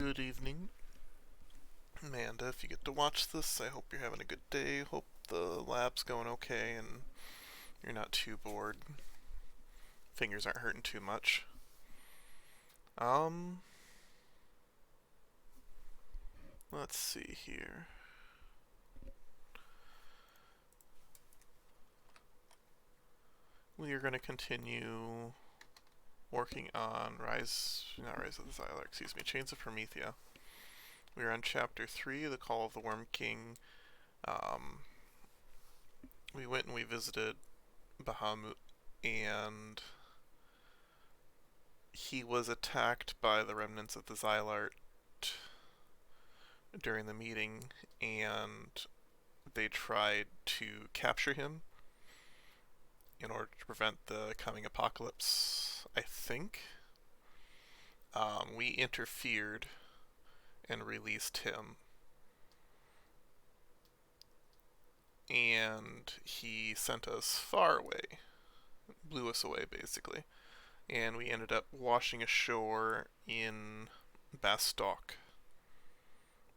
Good evening, Amanda. If you get to watch this, I hope you're having a good day. Hope the lab's going okay and you're not too bored. Fingers aren't hurting too much. Um, let's see here. We are going to continue working on not Rise of the Xylar, excuse me, Chains of Promathia. We are on Chapter 3, The Call of the Worm King. Um, we went and we visited Bahamut, and he was attacked by the remnants of the Xylart during the meeting, and they tried to capture him in order to prevent the coming apocalypse, I think. We interfered and released him, and he sent us far away, blew us away basically, and we ended up washing ashore in Bastock,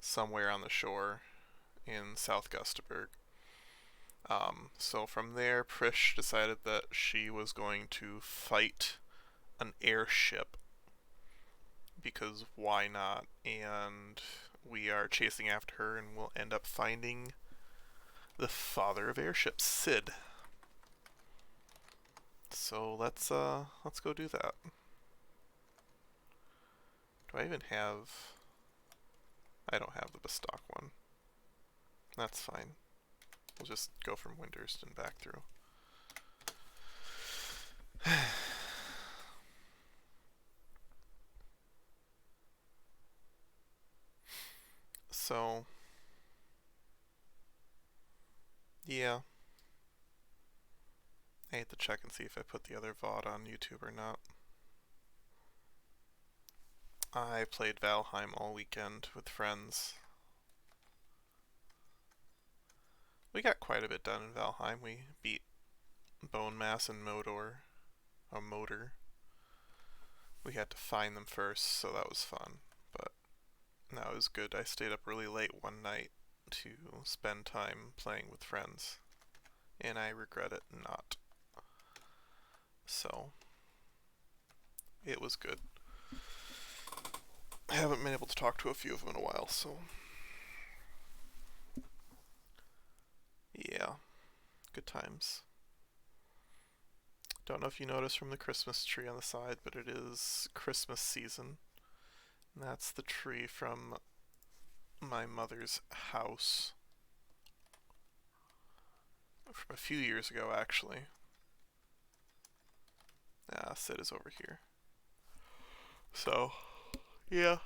somewhere on the shore in South Gustaberg. So from there, Prische decided that she was going to fight an airship, because why not? And we are chasing after her, and we'll end up finding the father of airships, Sid. So let's go do that. Do I even have? I don't have the Bastock one. That's fine. We'll just go from Winterston back through. So, yeah. I hate to check and see if I put the other VOD on YouTube or not. I played Valheim all weekend with friends. We got quite a bit done in Valheim. We beat Bone Mass and Motor. We had to find them first, so that was fun. But no, it was good. I stayed up really late one night to spend time playing with friends, and I regret it not. So, it was good. I haven't been able to talk to a few of them in a while, so yeah, good times. Don't know if you noticed from the Christmas tree on the side, but it is Christmas season. And that's the tree from my mother's house from a few years ago, actually. Sid is over here. So, yeah.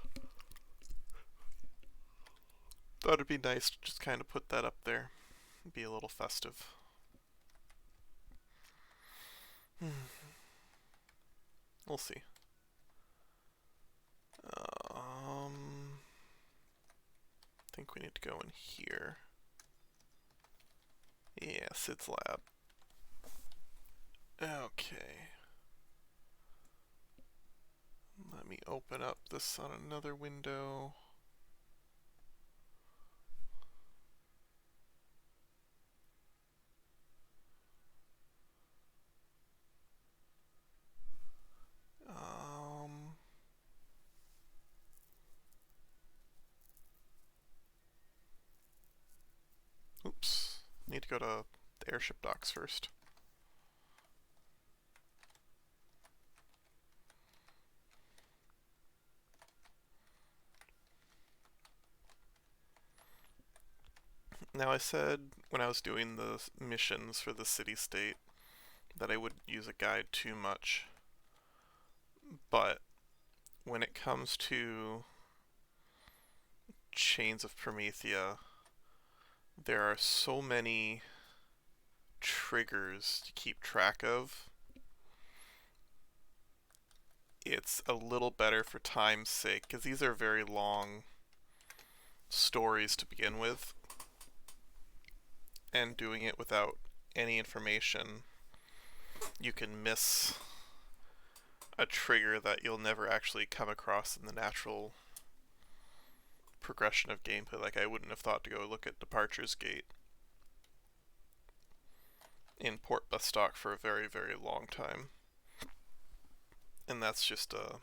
Thought it'd be nice to just kind of put that up there. Be a little festive. We'll see. I think we need to go in here. Yeah, Sid's lab. Okay. Let me open up this on another window. Oops. Need to go to the airship docks first. Now, I said when I was doing the missions for the city-state that I wouldn't use a guide too much, but when it comes to Chains of Promathia, there are so many triggers to keep track of. It's a little better for time's sake, because these are very long stories to begin with, and doing it without any information, you can miss a trigger that you'll never actually come across in the natural progression of gameplay. Like, I wouldn't have thought to go look at Departures Gate in Port Bastock for a very, very long time. And that's just a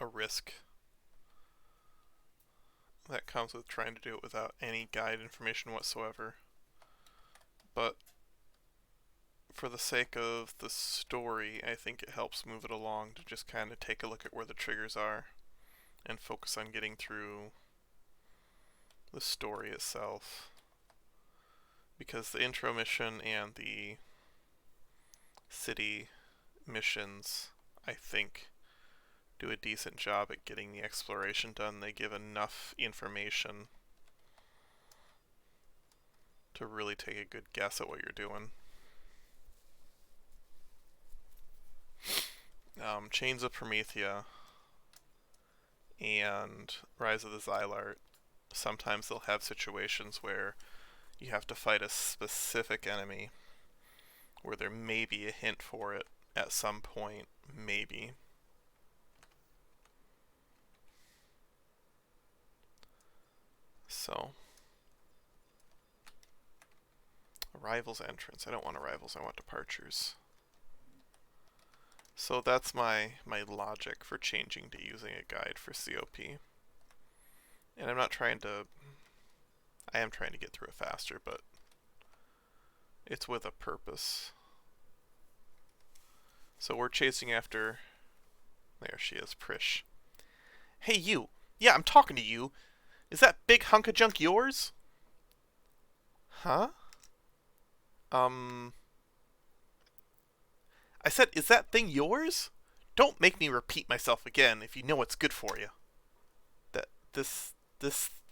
risk that comes with trying to do it without any guide information whatsoever. But for the sake of the story, I think it helps move it along to just kind of take a look at where the triggers are and focus on getting through the story itself. Because the intro mission and the city missions, I think, do a decent job at getting the exploration done. They give enough information to really take a good guess at what you're doing. Chains of Promathia and Rise of the Xylart, sometimes they'll have situations where you have to fight a specific enemy where there may be a hint for it at some point, maybe. So, Arrivals entrance. I don't want arrivals, I want departures. So that's my logic for changing to using a guide for COP. And I'm not trying to... I am trying to get through it faster, but it's with a purpose. So we're chasing after... There she is, Prische. Hey you! Yeah, I'm talking to you! Is that big hunk of junk yours? Huh? I said, is that thing yours? Don't make me repeat myself again if you know what's good for you. This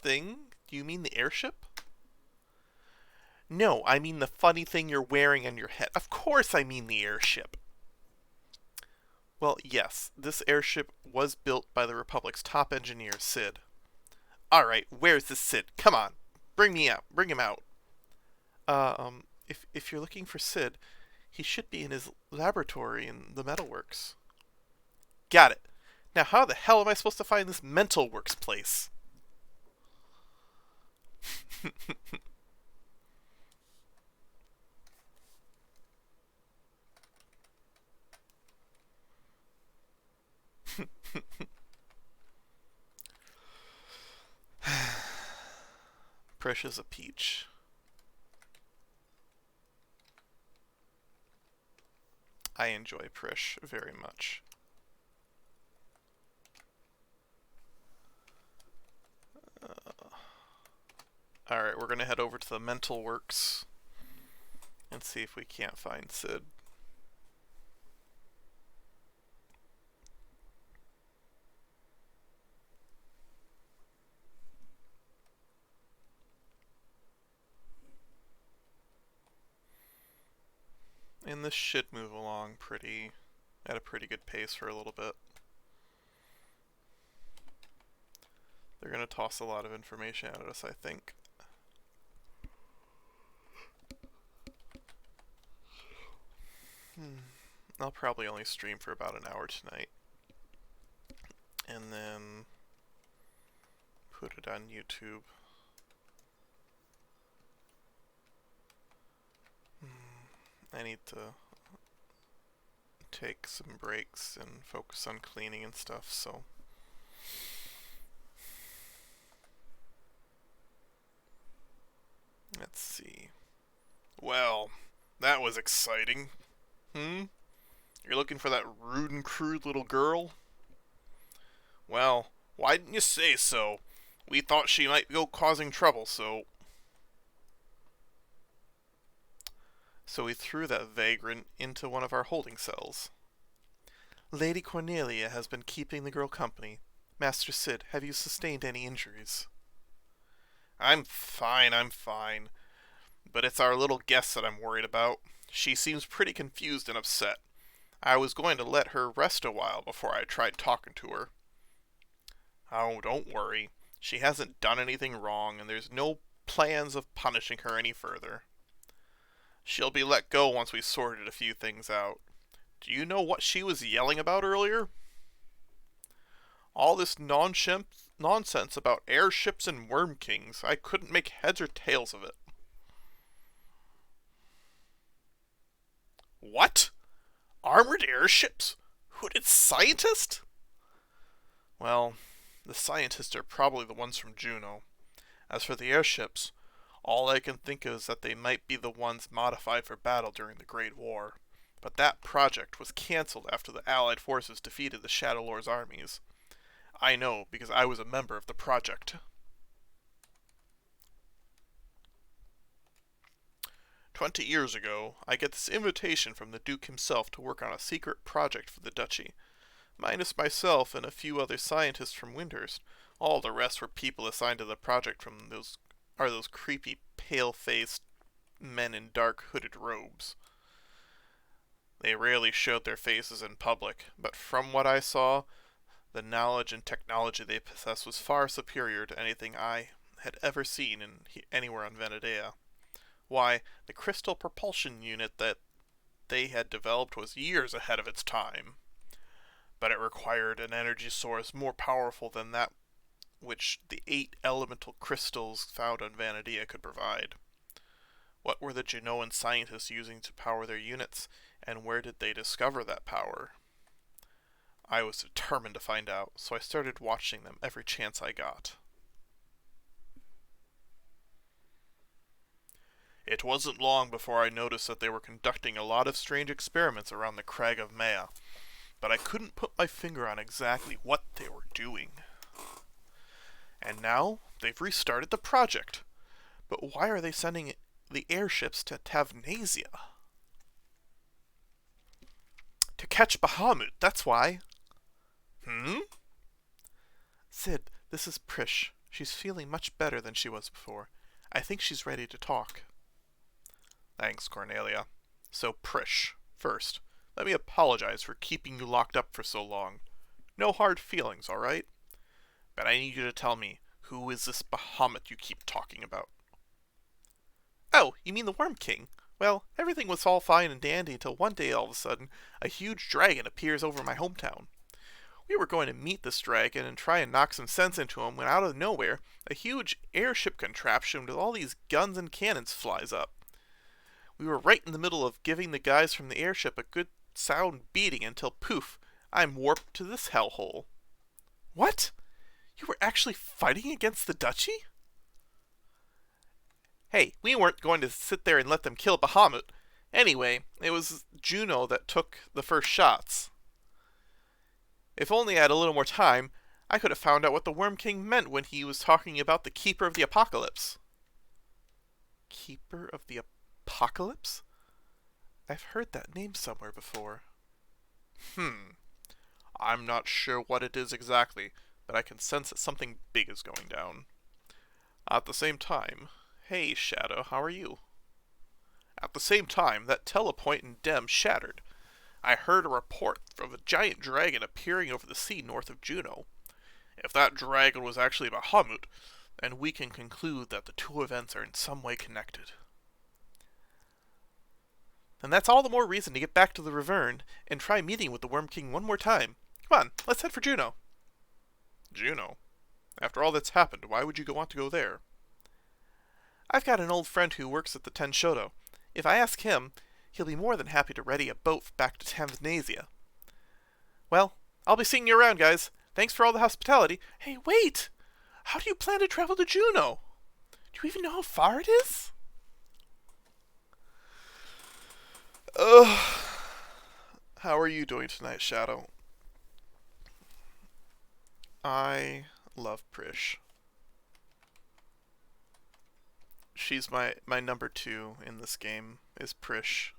thing? Do you mean the airship? No, I mean the funny thing you're wearing on your head. Of course I mean the airship. Well, yes, this airship was built by the Republic's top engineer, Sid. Alright, where's this Sid? Come on, bring him out. If you're looking for Sid, he should be in his laboratory in the metalworks. Got it. Now how the hell am I supposed to find this mental works place? Prische's a peach. I enjoy Prische very much. Alright, we're gonna head over to the mental works and see if we can't find Sid. And this should move along at a pretty good pace for a little bit. They're gonna toss a lot of information at us, I think. I'll probably only stream for about an hour tonight. And then put it on YouTube. I need to take some breaks and focus on cleaning and stuff, so... Let's see. Well, that was exciting. You're looking for that rude and crude little girl? Well, why didn't you say so? We thought she might go causing trouble, so... So we threw that vagrant into one of our holding cells. Lady Cornelia has been keeping the girl company. Master Sid, have you sustained any injuries? I'm fine. But it's our little guest that I'm worried about. She seems pretty confused and upset. I was going to let her rest a while before I tried talking to her. Oh, don't worry. She hasn't done anything wrong, and there's no plans of punishing her any further. She'll be let go once we sorted a few things out. Do you know what she was yelling about earlier? All this nonsense about airships and worm kings. I couldn't make heads or tails of it. What? Armored airships? Hooded scientists? Well, the scientists are probably the ones from Juno. As for the airships, all I can think is that they might be the ones modified for battle during the Great War. But that project was cancelled after the Allied forces defeated the Shadow Lord's armies. I know because I was a member of the project. 20 years ago, I get this invitation from the Duke himself to work on a secret project for the Duchy. Minus myself and a few other scientists from Windhurst. All the rest were people assigned to the project from those creepy, pale-faced men in dark hooded robes. They rarely showed their faces in public, but from what I saw, the knowledge and technology they possessed was far superior to anything I had ever seen anywhere on Vanadea. Why, the crystal propulsion unit that they had developed was years ahead of its time. But it required an energy source more powerful than that which the 8 elemental crystals found on Vanadea could provide. What were the Genoan scientists using to power their units, and where did they discover that power? I was determined to find out, so I started watching them every chance I got. It wasn't long before I noticed that they were conducting a lot of strange experiments around the Crag of Maya, but I couldn't put my finger on exactly what they were doing. And now, they've restarted the project. But why are they sending the airships to Tavnasia? To catch Bahamut, that's why. Sid, this is Prische. She's feeling much better than she was before. I think she's ready to talk. Thanks, Cornelia. So, Prische, first, let me apologize for keeping you locked up for so long. No hard feelings, alright? But I need you to tell me, who is this Bahamut you keep talking about? Oh, you mean the Worm King? Well, everything was all fine and dandy until one day all of a sudden, a huge dragon appears over my hometown. We were going to meet this dragon and try and knock some sense into him when out of nowhere, a huge airship contraption with all these guns and cannons flies up. We were right in the middle of giving the guys from the airship a good sound beating until poof, I'm warped to this hellhole. What? You were actually fighting against the Duchy? Hey, we weren't going to sit there and let them kill Bahamut. Anyway, it was Juno that took the first shots. If only I had a little more time, I could have found out what the Worm King meant when he was talking about the Keeper of the Apocalypse. Keeper of the Apocalypse? I've heard that name somewhere before. I'm not sure what it is exactly, but I can sense that something big is going down. At the same time, hey Shadow, how are you? At the same time, that telepoint in Dem shattered. I heard a report of a giant dragon appearing over the sea north of Juno. If that dragon was actually Bahamut, then we can conclude that the two events are in some way connected. Then that's all the more reason to get back to the Raverne and try meeting with the Worm King one more time. Come on, let's head for Juno. Juno? After all that's happened, why would you want to go there? I've got an old friend who works at the Tenshodo. If I ask him, he'll be more than happy to ready a boat back to Tavnasia. Well, I'll be seeing you around, guys. Thanks for all the hospitality. Hey, wait! How do you plan to travel to Juno? Do you even know how far it is? How are you doing tonight, Shadow? I love Prische. She's my number 2 in this game, is Prische.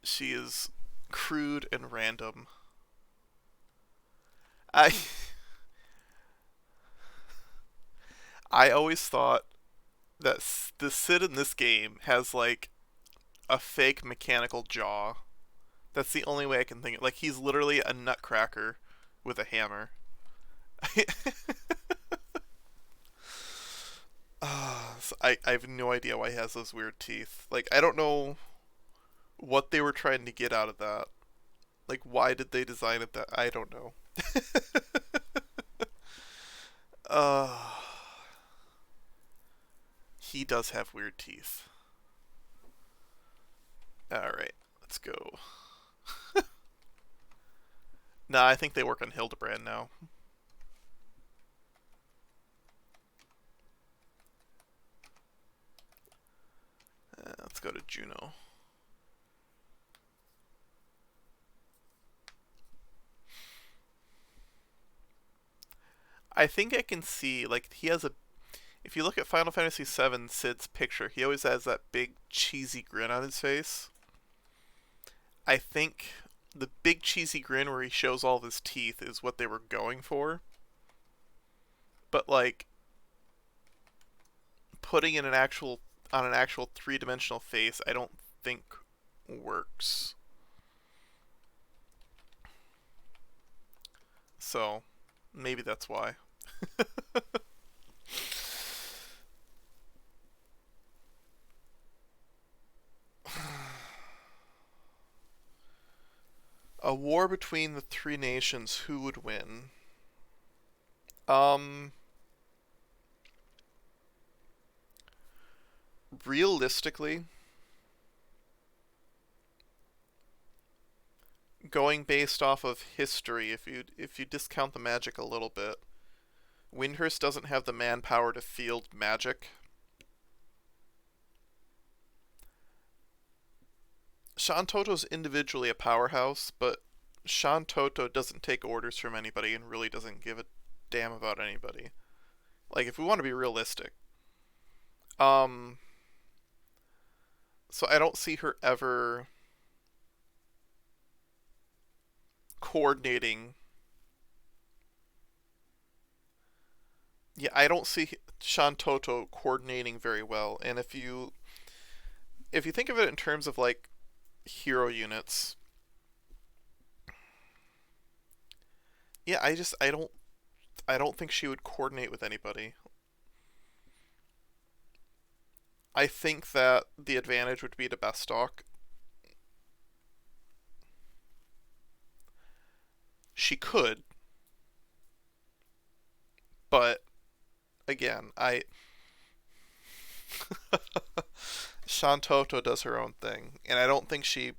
She is crude and random. I always thought that the Sid in this game has like a fake mechanical jaw. That's the only way I can think of. Like, he's literally a nutcracker with a hammer. I have no idea why he has those weird teeth. Like, I don't know what they were trying to get out of that. Like, why did they design it that? I don't know. uh, he does have weird teeth. Alright, let's go. Nah, I think they work on Hildebrand now. Let's go to Juno. I think I can see, like, he has a. If you look at Final Fantasy VII, Cid's picture, he always has that big cheesy grin on his face. I think the big cheesy grin where he shows all of his teeth is what they were going for. But, like, putting in an actual on an actual three-dimensional face, I don't think works. So, maybe that's why. A war between the three nations, who would win? Um, Realistically, going based off of history, if you discount the magic a little bit, Windhurst doesn't have the manpower to field magic. Shantoto's individually a powerhouse, but Shantoto doesn't take orders from anybody and really doesn't give a damn about anybody. Like, if we want to be realistic. Um, so I don't see her ever coordinating. Yeah, I don't see Shantoto coordinating very well. And if you think of it in terms of like hero units, yeah, I don't think she would coordinate with anybody. I think that the advantage would be to Bestock. She could, but again, I Shantoto does her own thing, and I don't think she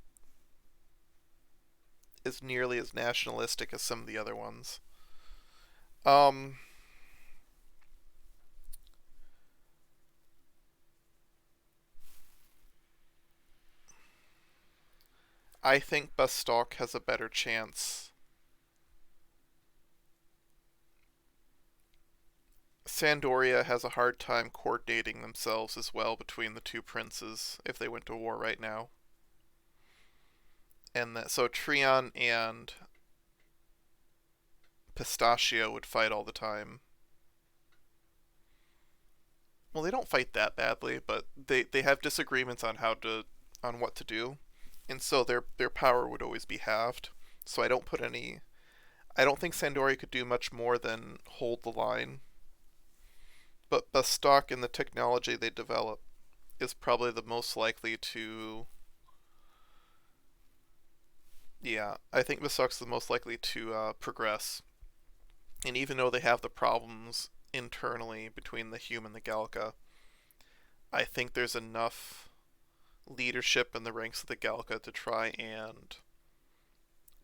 is nearly as nationalistic as some of the other ones. Um, I think Bestock has a better chance. Sandoria has a hard time coordinating themselves as well between the two princes if they went to war right now. And that so Trion and Pistachio would fight all the time. Well, they don't fight that badly, but they have disagreements on what to do, and so their power would always be halved. So I don't think Sandoria could do much more than hold the line. But Bestock and the technology they develop is probably the most likely to. Yeah, I think Bestock's the most likely to progress. And even though they have the problems internally between the Hume and the Galca, I think there's enough leadership in the ranks of the Galca to try and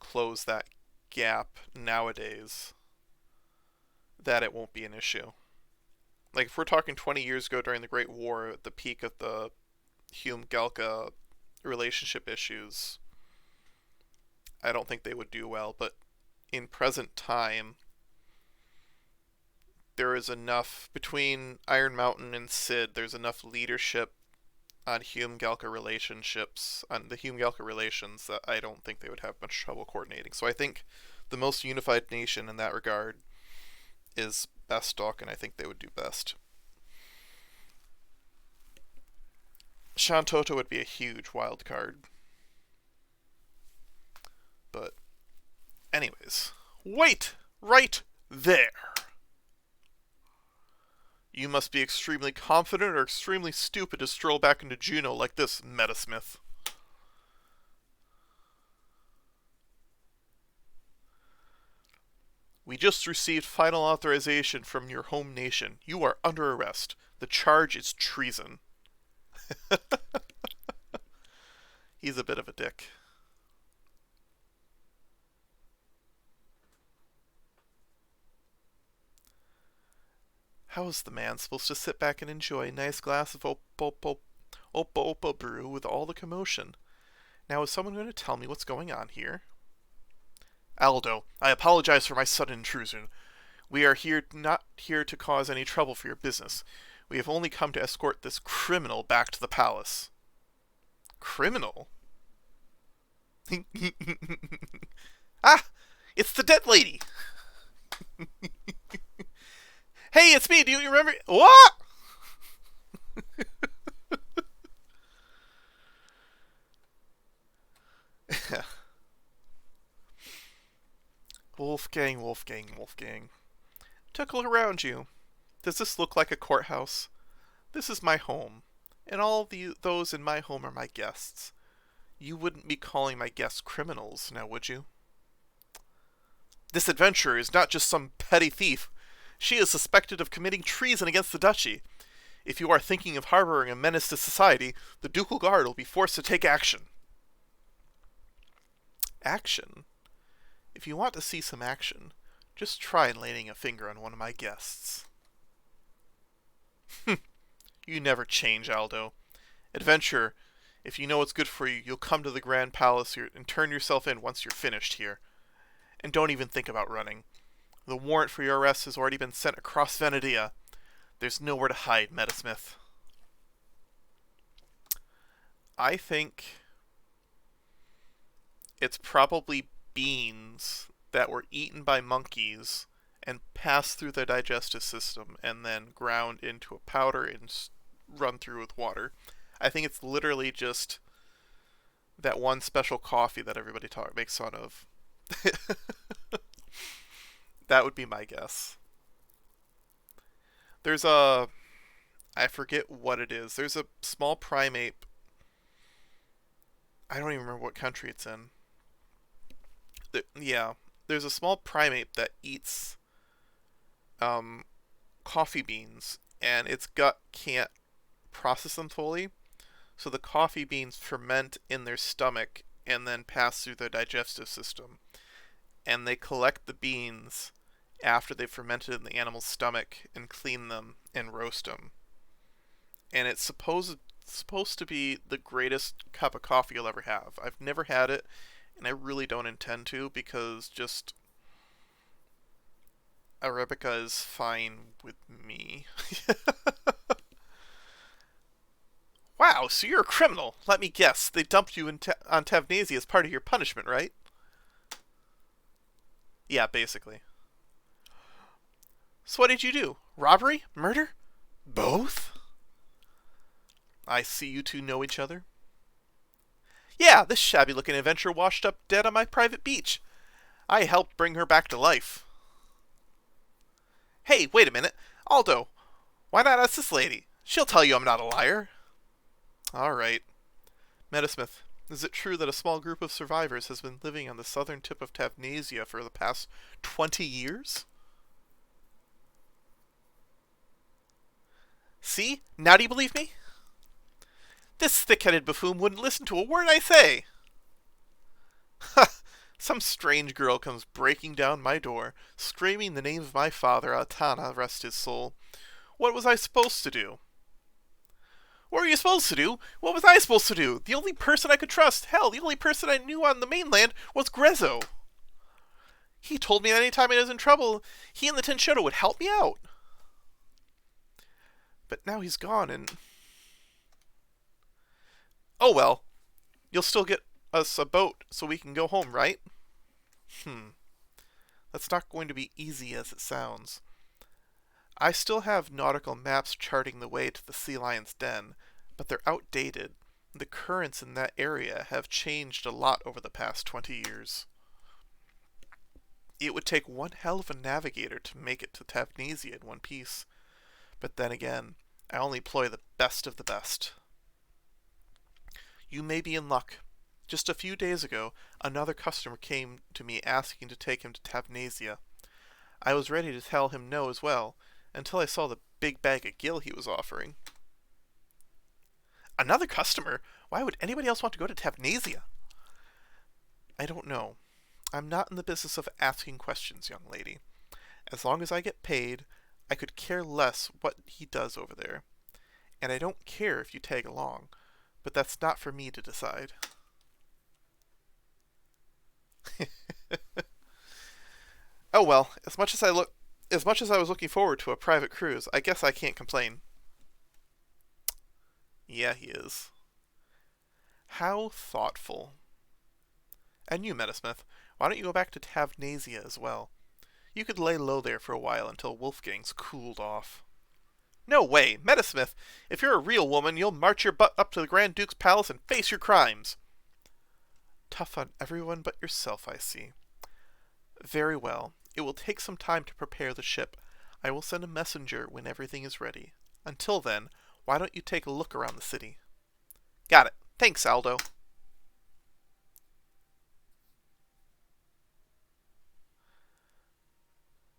close that gap nowadays that it won't be an issue. Like, if we're talking 20 years ago during the Great War, at the peak of the Hume Galca relationship issues, I don't think they would do well. But in present time, there is enough between Iron Mountain and Cid. There's enough leadership on Hume Galca relationships, on the Hume Galca relations, that I don't think they would have much trouble coordinating. So I think the most unified nation in that regard is Bestock, and I think they would do best. Shantoto would be a huge wild card. But, anyways, wait right there. You must be extremely confident or extremely stupid to stroll back into Juneau like this, Metasmith. We just received final authorization from your home nation. You are under arrest. The charge is treason. He's a bit of a dick. How is the man supposed to sit back and enjoy a nice glass of Opa brew with all the commotion? Now is someone going to tell me what's going on here? Aldo, I apologize for my sudden intrusion. We are not here to cause any trouble for your business. We have only come to escort this criminal back to the palace. Criminal? Ah! It's the dead lady! Hey, it's me! Do you remember? What? Wolfgang. Took a look around you. Does this look like a courthouse? This is my home, and all those in my home are my guests. You wouldn't be calling my guests criminals, now would you? This adventurer is not just some petty thief. She is suspected of committing treason against the duchy. If you are thinking of harboring a menace to society, the Ducal Guard will be forced to take action. Action? If you want to see some action, just try laying a finger on one of my guests. You never change, Aldo. Adventurer, if you know what's good for you, you'll come to the Grand Palace here and turn yourself in once you're finished here. And don't even think about running. The warrant for your arrest has already been sent across Venedia. There's nowhere to hide, Metasmith. I think it's probably beans that were eaten by monkeys and passed through their digestive system and then ground into a powder and run through with water. I think it's literally just that one special coffee that everybody makes fun of. That would be my guess. There's I forget what it is. There's a small primate. I don't even remember what country it's in. Yeah, there's a small primate that eats coffee beans, and its gut can't process them fully. So the coffee beans ferment in their stomach and then pass through their digestive system. And they collect the beans after they've fermented in the animal's stomach and clean them and roast them. And it's supposed to be the greatest cup of coffee you'll ever have. I've never had it, and I really don't intend to, because just Arabica is fine with me. Wow, so you're a criminal. Let me guess, they dumped you on Tavnasia as part of your punishment, right? Yeah, basically. So what did you do? Robbery? Murder? Both? I see you two know each other. Yeah, this shabby-looking adventurer washed up dead on my private beach. I helped bring her back to life. Hey, wait a minute. Aldo, why not ask this lady? She'll tell you I'm not a liar. All right. Metasmith, is it true that a small group of survivors has been living on the southern tip of Tavnasia for the past 20 years? See? Now do you believe me? This thick-headed buffoon wouldn't listen to a word I say. Ha! Some strange girl comes breaking down my door, screaming the name of my father, Atana, rest his soul. What was I supposed to do? What were you supposed to do? What was I supposed to do? The only person I could trust, hell, the only person I knew on the mainland was Grezzo. He told me that any time I was in trouble, he and the Tinchotto would help me out. But now he's gone and... Oh well, you'll still get us a boat so we can go home, right? That's not going to be easy as it sounds. I still have nautical maps charting the way to the sea lion's den, but they're outdated. The currents in that area have changed a lot over the past 20 years. It would take one hell of a navigator to make it to Tavnasia in one piece. But then again, I only employ the best of the best. You may be in luck. Just a few days ago, another customer came to me asking to take him to Tabnasia. I was ready to tell him no as well, until I saw the big bag of gill he was offering. Another customer? Why would anybody else want to go to Tabnasia? I don't know. I'm not in the business of asking questions, young lady. As long as I get paid, I could care less what he does over there. And I don't care if you tag along, but that's not for me to decide. Oh well, as much as I was looking forward to a private cruise, I guess I can't complain. Yeah, he is. How thoughtful. And you, Metasmith, why don't you go back to Tavnasia as well? You could lay low there for a while until Wolfgang's cooled off. No way! Metasmith, if you're a real woman, you'll march your butt up to the Grand Duke's palace and face your crimes. Tough on everyone but yourself, I see. Very well. It will take some time to prepare the ship. I will send a messenger when everything is ready. Until then, why don't you take a look around the city? Got it. Thanks, Aldo.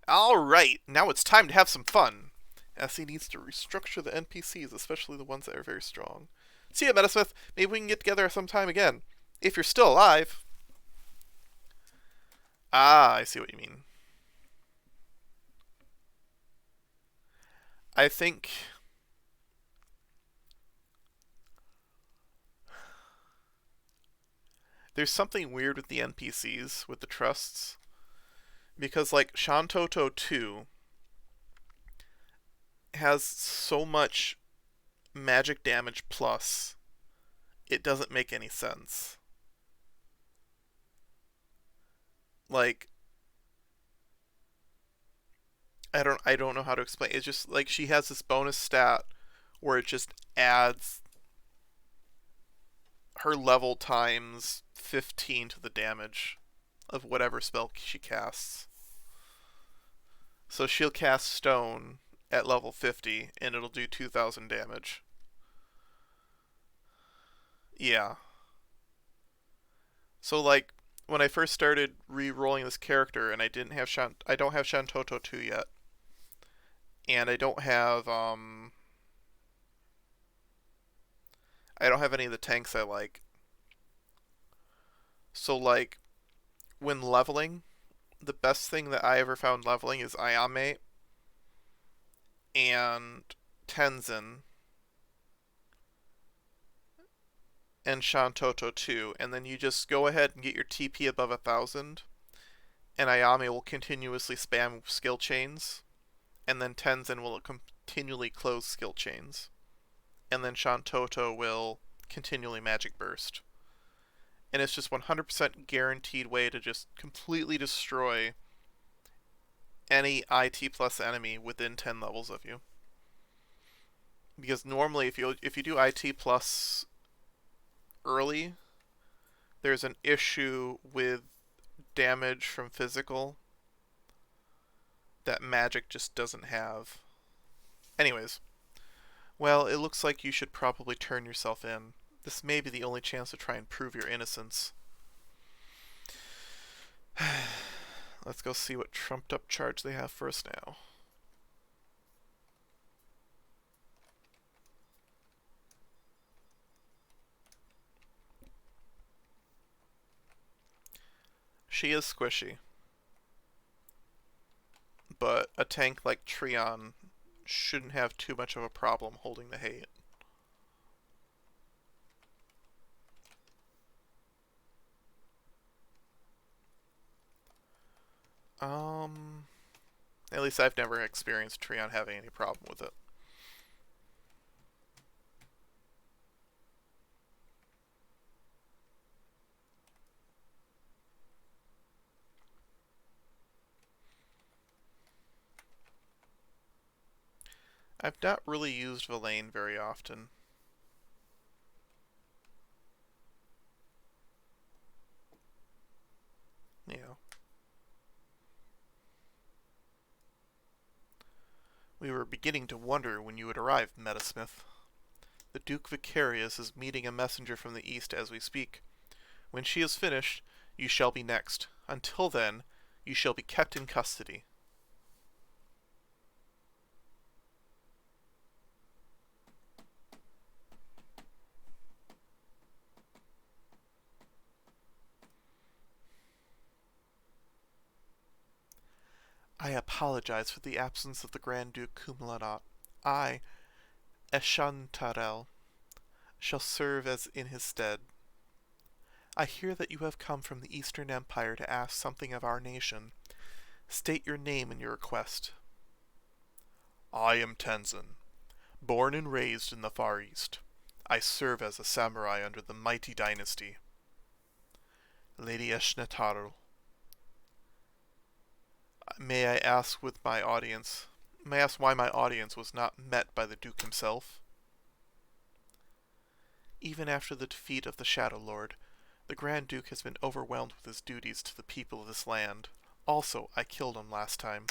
Alright, now it's time to have some fun. SE needs to restructure the NPCs, especially the ones that are very strong. See ya, Metasmith. Maybe we can get together sometime again. If you're still alive. Ah, I see what you mean. I think... there's something weird with the NPCs, with the trusts. Because, like, Shantoto 2 has so much magic damage plus, it doesn't make any sense. Like, I don't know how to explain. It's just like she has this bonus stat where it just adds her level times 15 to the damage of whatever spell she casts. So she'll cast Stone at level 50 and it'll do 2,000 damage. Yeah. So like when I first started re-rolling this character and I don't have Shantoto 2 yet. And I don't have any of the tanks I like. So like when leveling, the best thing that I ever found leveling is Ayame and Tenzin and Shantoto 2, and then you just go ahead and get your TP above 1,000, and Ayame will continuously spam skill chains, and then Tenzin will continually close skill chains, and then Shantoto will continually magic burst. And it's just 100% guaranteed way to just completely destroy any IT plus enemy within 10 levels of you. Because normally if you do IT plus early, there's an issue with damage from physical that magic just doesn't have. Anyways, well, it looks like you should probably turn yourself in. This may be the only chance to try and prove your innocence. Let's go see what trumped up charge they have for us now. She is squishy. But a tank like Treon shouldn't have too much of a problem holding the hate. At least I've never experienced Treon having any problem with it. I've not really used Villain very often. Yeah. We were beginning to wonder when you had arrived, Metasmith. The Duke Vicarius is meeting a messenger from the east as we speak. When she is finished, you shall be next. Until then, you shall be kept in custody. I apologize for the absence of the Grand Duke Kumlanat. I, Eshantarel, shall serve as in his stead. I hear that you have come from the Eastern Empire to ask something of our nation. State your name and your request. I am Tenzin, born and raised in the Far East. I serve as a samurai under the mighty dynasty. Lady Eshnataru. May I ask why my audience was not met by the Duke himself? Even after the defeat of the Shadow Lord, the Grand Duke has been overwhelmed with his duties to the people of this land. Also, I killed him last time.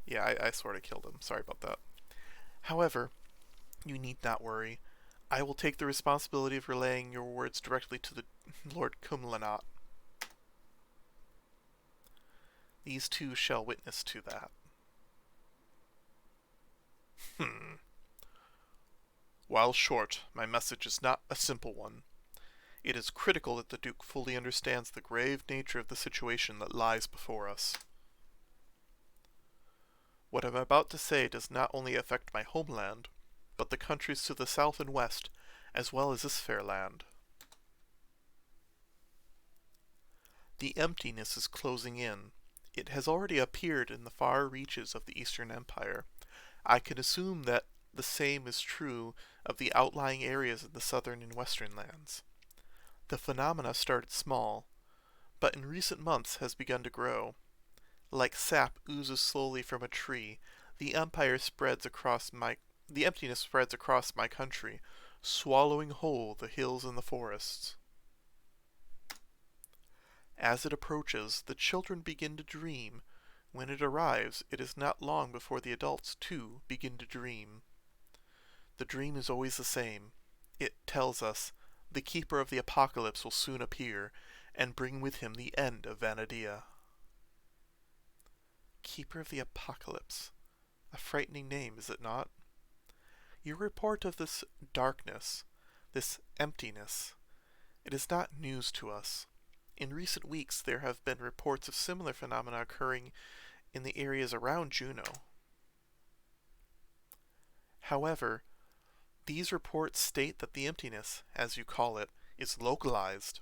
Yeah, I sort of killed him. Sorry about that. However, you need not worry. I will take the responsibility of relaying your words directly to the Lord Kumlanat. These two shall witness to that. While short, my message is not a simple one. It is critical that the Duke fully understands the grave nature of the situation that lies before us. What I'm about to say does not only affect my homeland, but the countries to the south and west, as well as this fair land. The emptiness is closing in. It has already appeared in the far reaches of the Eastern Empire. I can assume that the same is true of the outlying areas in the southern and western lands. The phenomena started small, but in recent months has begun to grow. Like sap oozes slowly from a tree, the emptiness spreads across my country, swallowing whole the hills and the forests. As it approaches, the children begin to dream. When it arrives, it is not long before the adults, too, begin to dream. The dream is always the same. It tells us, the Keeper of the Apocalypse will soon appear, and bring with him the end of Vanadia. Keeper of the Apocalypse. A frightening name, is it not? Your report of this darkness, this emptiness, it is not news to us. In recent weeks, there have been reports of similar phenomena occurring in the areas around Juno. However, these reports state that the emptiness, as you call it, is localized.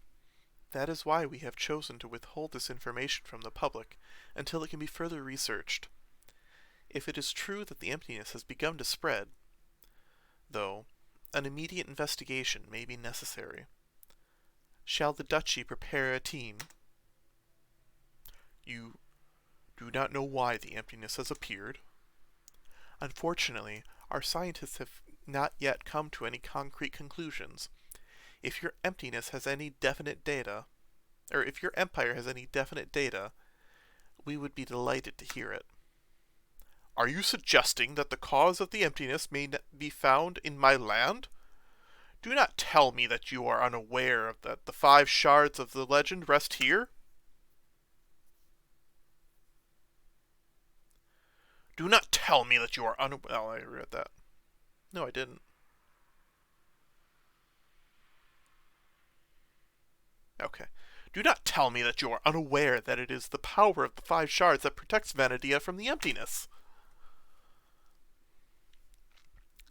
That is why we have chosen to withhold this information from the public until it can be further researched. If it is true that the emptiness has begun to spread, though, an immediate investigation may be necessary. Shall the Duchy prepare a team? You do not know why the emptiness has appeared? Unfortunately, our scientists have not yet come to any concrete conclusions. If your emptiness has any definite data, or if your empire has any definite data, we would be delighted to hear it. Are you suggesting that the cause of the emptiness may be found in my land? Do not tell me that you are unaware that the 5 shards of the legend rest here. Do not tell me that you are unaware. Oh, I read that. No, I didn't. Okay. Do not tell me that you are unaware that it is the power of the 5 shards that protects Vanadia from the emptiness.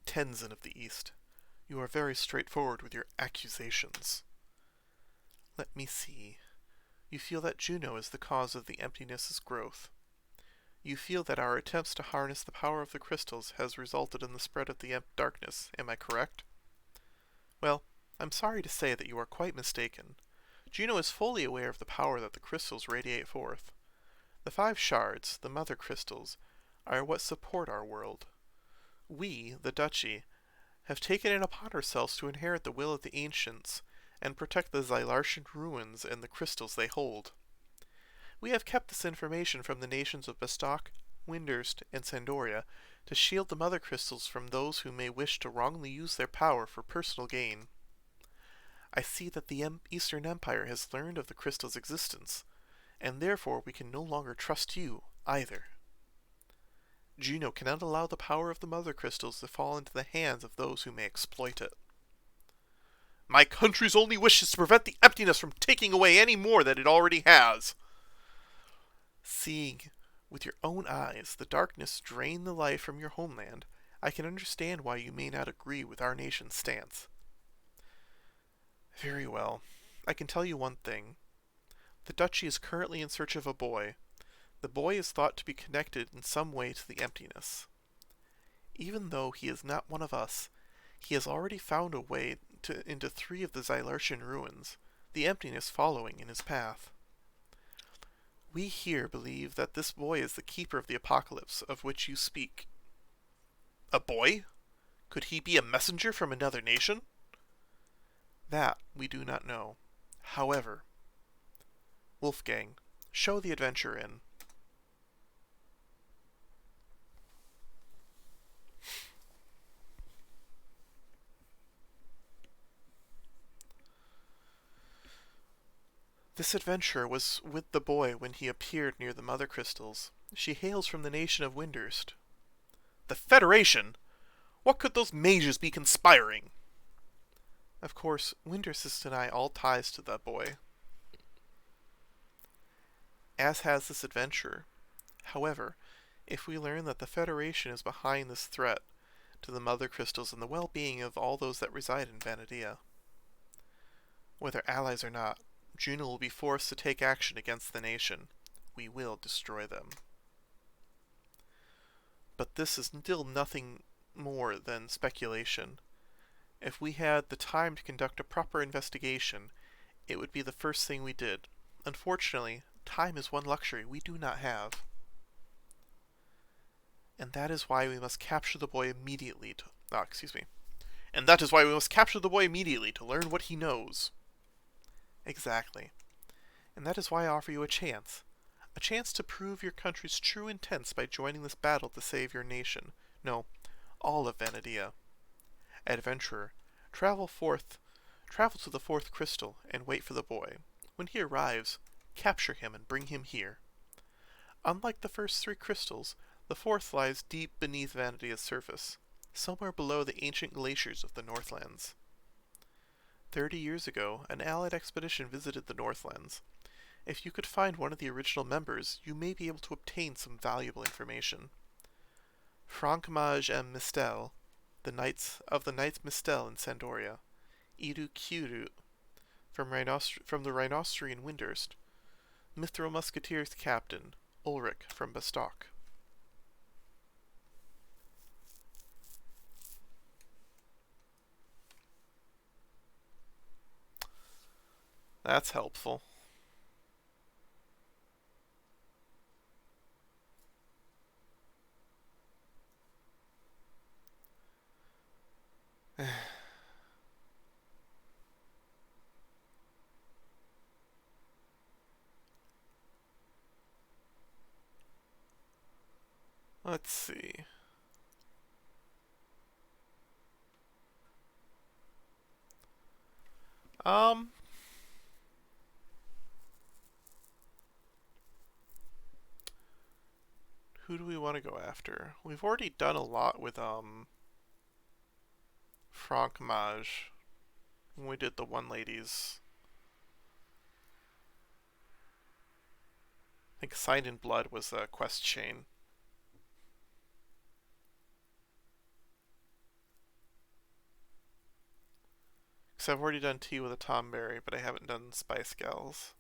Tenzin of the East, you are very straightforward with your accusations. Let me see. You feel that Juno is the cause of the emptiness's growth. You feel that our attempts to harness the power of the crystals has resulted in the spread of the darkness, am I correct? Well, I'm sorry to say that you are quite mistaken. Juno is fully aware of the power that the crystals radiate forth. The 5 shards, the mother crystals, are what support our world. We, the Duchy, have taken it upon ourselves to inherit the will of the ancients and protect the Xylartian ruins and the crystals they hold. We have kept this information from the nations of Bastok, Windurst, and Sandoria to shield the mother crystals from those who may wish to wrongly use their power for personal gain. I see that the Eastern Empire has learned of the crystal's existence, and therefore we can no longer trust you, either. Juno cannot allow the power of the mother crystals to fall into the hands of those who may exploit it. My country's only wish is to prevent the emptiness from taking away any more than it already has. Seeing with your own eyes the darkness drain the life from your homeland, I can understand why you may not agree with our nation's stance. Very well. I can tell you one thing. The duchy is currently in search of a boy. The boy is thought to be connected in some way to the emptiness. Even though he is not one of us, he has already found a way into 3 of the Xylartian ruins, the emptiness following in his path. We here believe that this boy is the keeper of the apocalypse of which you speak. A boy? Could he be a messenger from another nation? That we do not know. However, Wolfgang, show the adventure in. This adventurer was with the boy when he appeared near the mother crystals. She hails from the nation of Windurst. The Federation? What could those mages be conspiring? Of course, Windurst has denied all ties to that boy, as has this adventurer. However, if we learn that the Federation is behind this threat to the mother crystals and the well-being of all those that reside in Vanadia, whether allies or not, Juno will be forced to take action against the nation. We will destroy them. But this is still nothing more than speculation. If we had the time to conduct a proper investigation, it would be the first thing we did. Unfortunately, time is one luxury we do not have. And that is why we must capture the boy immediately to... And that is why we must capture the boy immediately to learn what he knows. Exactly. And that is why I offer you a chance. A chance to prove your country's true intents by joining this battle to save your nation. No, all of Vanadia. Adventurer, travel to the 4th crystal and wait for the boy. When he arrives, capture him and bring him here. Unlike the first 3 crystals, the 4th lies deep beneath Vanadia's surface, somewhere below the ancient glaciers of the Northlands. 30 years ago, an Allied expedition visited the Northlands. If you could find one of the original members, you may be able to obtain some valuable information. Frankmage and Mistel, the Knights Mistel in Sandoria, Idu Kiru from the Rhinocerie in Windurst, Mithril Musketeers Captain, Ulrich from Bastock. That's helpful. Let's see. Who do we want to go after? We've already done a lot with, Frankmage when we did the one ladies. I think Signed in Blood was the quest chain. Because I've already done tea with a Tomberry, but I haven't done Spice Gals.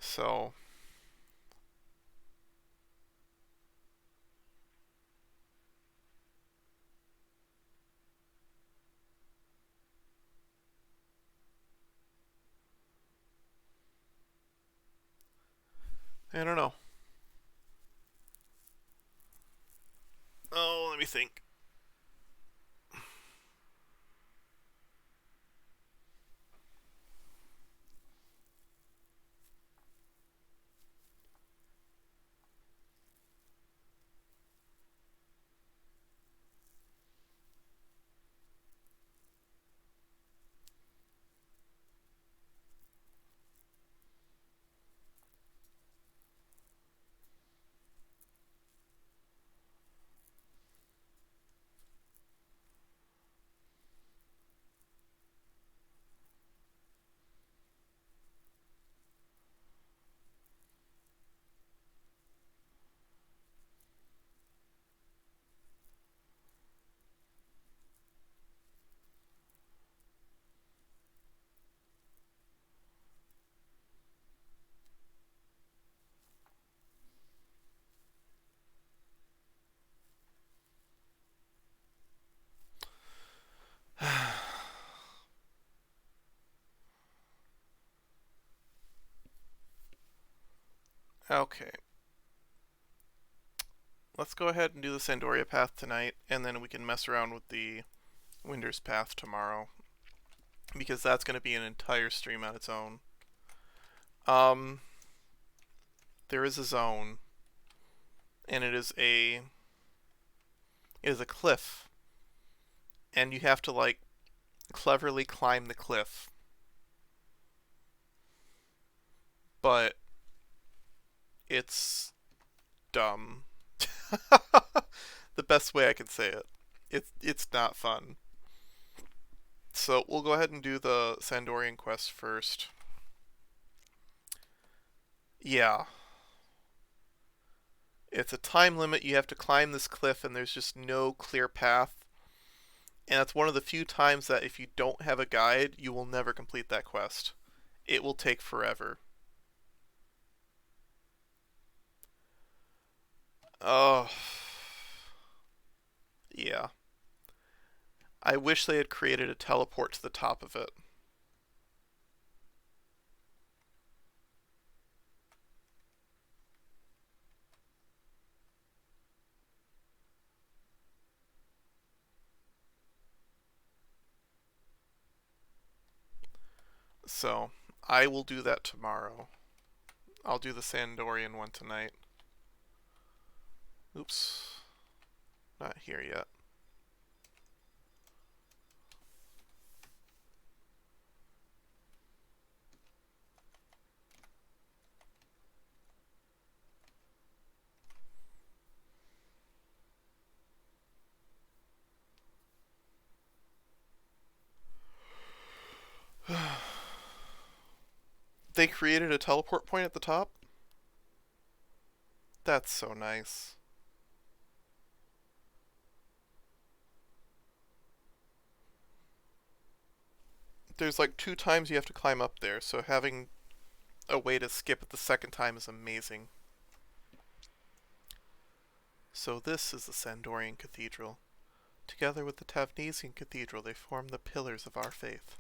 So... I don't know. Oh, let me think. Okay. Let's go ahead and do the Sandoria path tonight, and then we can mess around with the Winder's path tomorrow. Because that's going to be an entire stream on its own. Um, there is a zone, and it is a cliff, and you have to like cleverly climb the cliff. But it's dumb. The best way I can say it. It's not fun. So we'll go ahead and do the Sandorian quest first. Yeah. It's a time limit. You have to climb this cliff and there's just no clear path. And that's one of the few times that if you don't have a guide, you will never complete that quest. It will take forever. Oh, yeah. I wish they had created a teleport to the top of it. So, I will do that tomorrow. I'll do the Sandorian one tonight. Oops. Not here yet. They created a teleport point at the top? That's so nice. There's like 2 times you have to climb up there, so having a way to skip it the second time is amazing. So this is the Sandorian Cathedral. Together with the Tavnesian Cathedral, they form the pillars of our faith.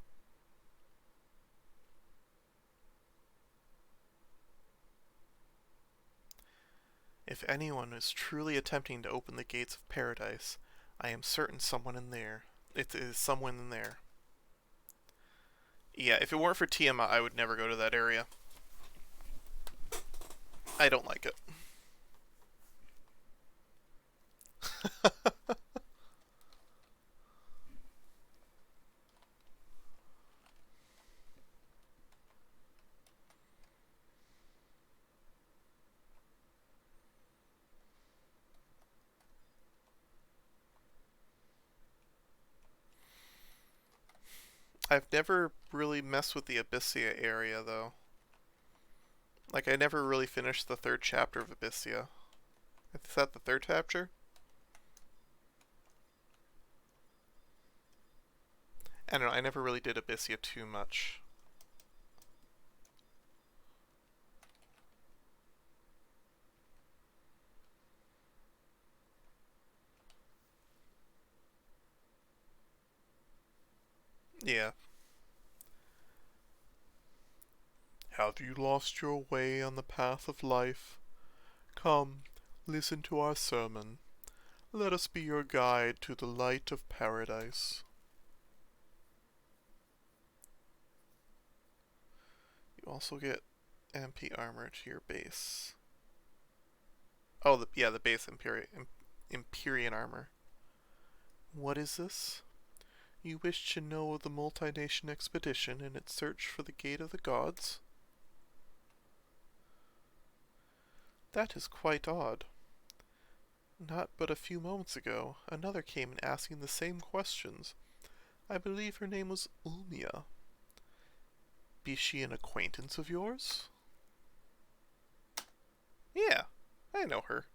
If anyone is truly attempting to open the gates of paradise, I am certain someone in there. It is someone in there. Yeah, if it weren't for Tiamat, I would never go to that area. I don't like it. I've never really messed with the Abyssia area, though. Like, I never really finished the 3rd chapter of Abyssia. Is that the 3rd chapter? I don't know, I never really did Abyssia too much. Yeah. Have you lost your way on the path of life? Come, listen to our sermon. Let us be your guide to the light of paradise. You also get MP armor to your base. Oh, the base Empyrean armor. What is this? You wish to know of the multi-nation expedition and its search for the Gate of the Gods? That is quite odd. Not but a few moments ago, another came in asking the same questions. I believe her name was Ulmia. Be she an acquaintance of yours? Yeah, I know her.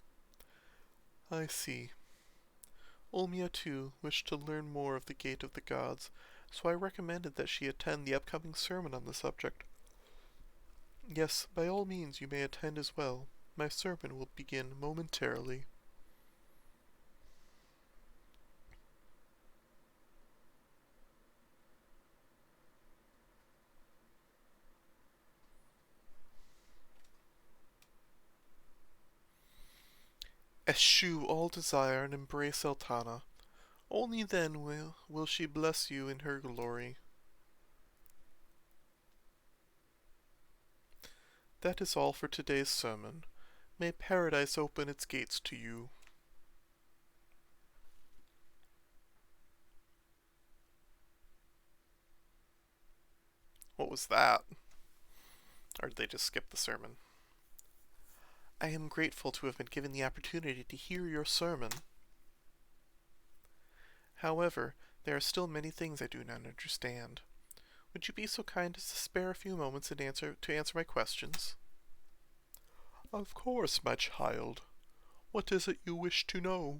I see. Ulmia, too, wished to learn more of the Gate of the Gods, so I recommended that she attend the upcoming sermon on the subject. Yes, by all means you may attend as well. My sermon will begin momentarily. Eschew all desire and embrace Eltana. Only then will she bless you in her glory. That is all for today's sermon. May paradise open its gates to you. What was that? Or did they just skip the sermon? I am grateful to have been given the opportunity to hear your sermon. However, there are still many things I do not understand. Would you be so kind as to spare a few moments to answer my questions? Of course, my child. What is it you wish to know?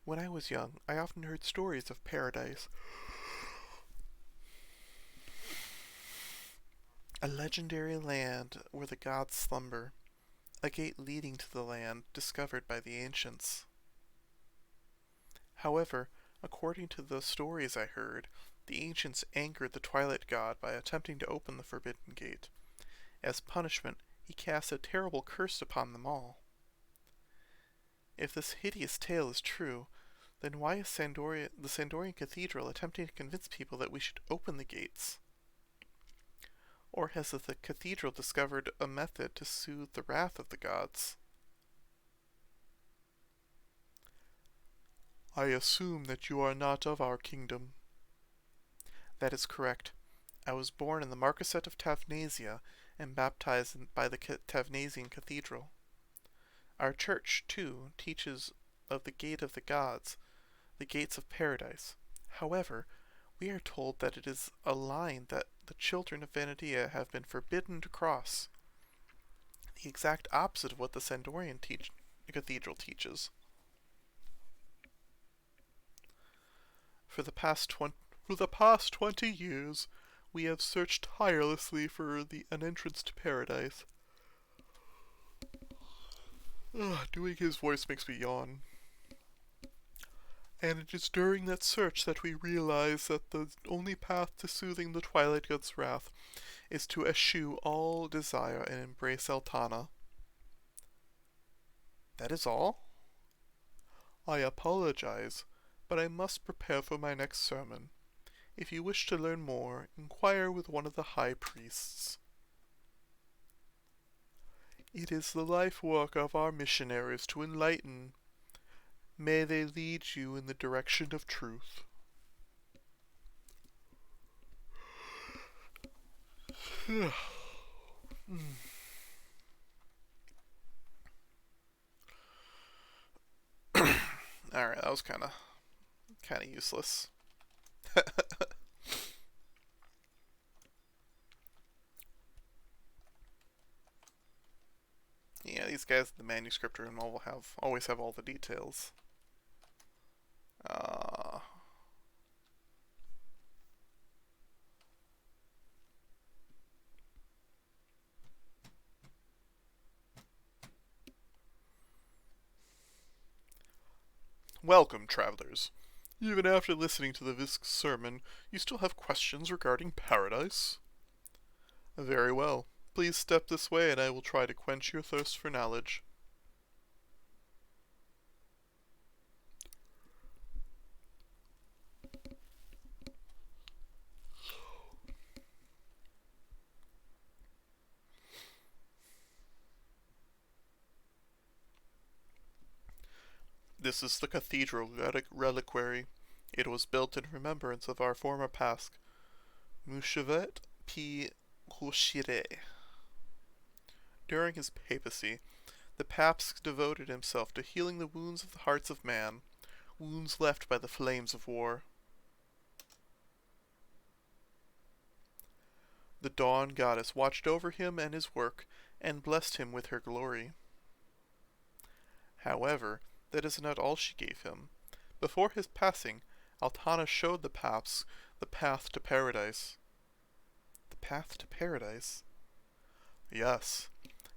When I was young, I often heard stories of paradise. A legendary land where the gods slumber. A gate leading to the land discovered by the ancients. However, according to the stories I heard, the ancients angered the Twilight God by attempting to open the forbidden gate. As punishment, he cast a terrible curse upon them all. If this hideous tale is true, then why is the Sandorian Cathedral attempting to convince people that we should open the gates? Or has the cathedral discovered a method to soothe the wrath of the gods? I assume that you are not of our kingdom. That is correct. I was born in the Marquisate of Tavnasia and baptized by the Tavnasian Cathedral. Our church, too, teaches of the gate of the gods, the gates of paradise. However, we are told that it is a line that the children of Vanadia have been forbidden to cross. The exact opposite of what the Sandorian Cathedral teaches. For the past 20 years, we have searched tirelessly for an entrance to paradise. Doing his voice makes me yawn. And it is during that search that we realize that the only path to soothing the Twilight God's wrath is to eschew all desire and embrace Eltana. That is all? I apologize, but I must prepare for my next sermon. If you wish to learn more, inquire with one of the high priests. It is the life work of our missionaries to enlighten. May they lead you in the direction of truth. Alright, that was kinda useless. Yeah, these guys in the manuscript room always have all the details. Welcome, travelers. Even after listening to the Visk sermon, you still have questions regarding paradise? Very well. Please step this way and I will try to quench your thirst for knowledge. This is the cathedral reliquary. It was built in remembrance of our former past, Mushavet P. Hushire. During his papacy, the Paps devoted himself to healing the wounds of the hearts of man, wounds left by the flames of war. The Dawn Goddess watched over him and his work, and blessed him with her glory. However, that is not all she gave him. Before his passing, Altana showed the Paps the path to paradise. The path to paradise? Yes.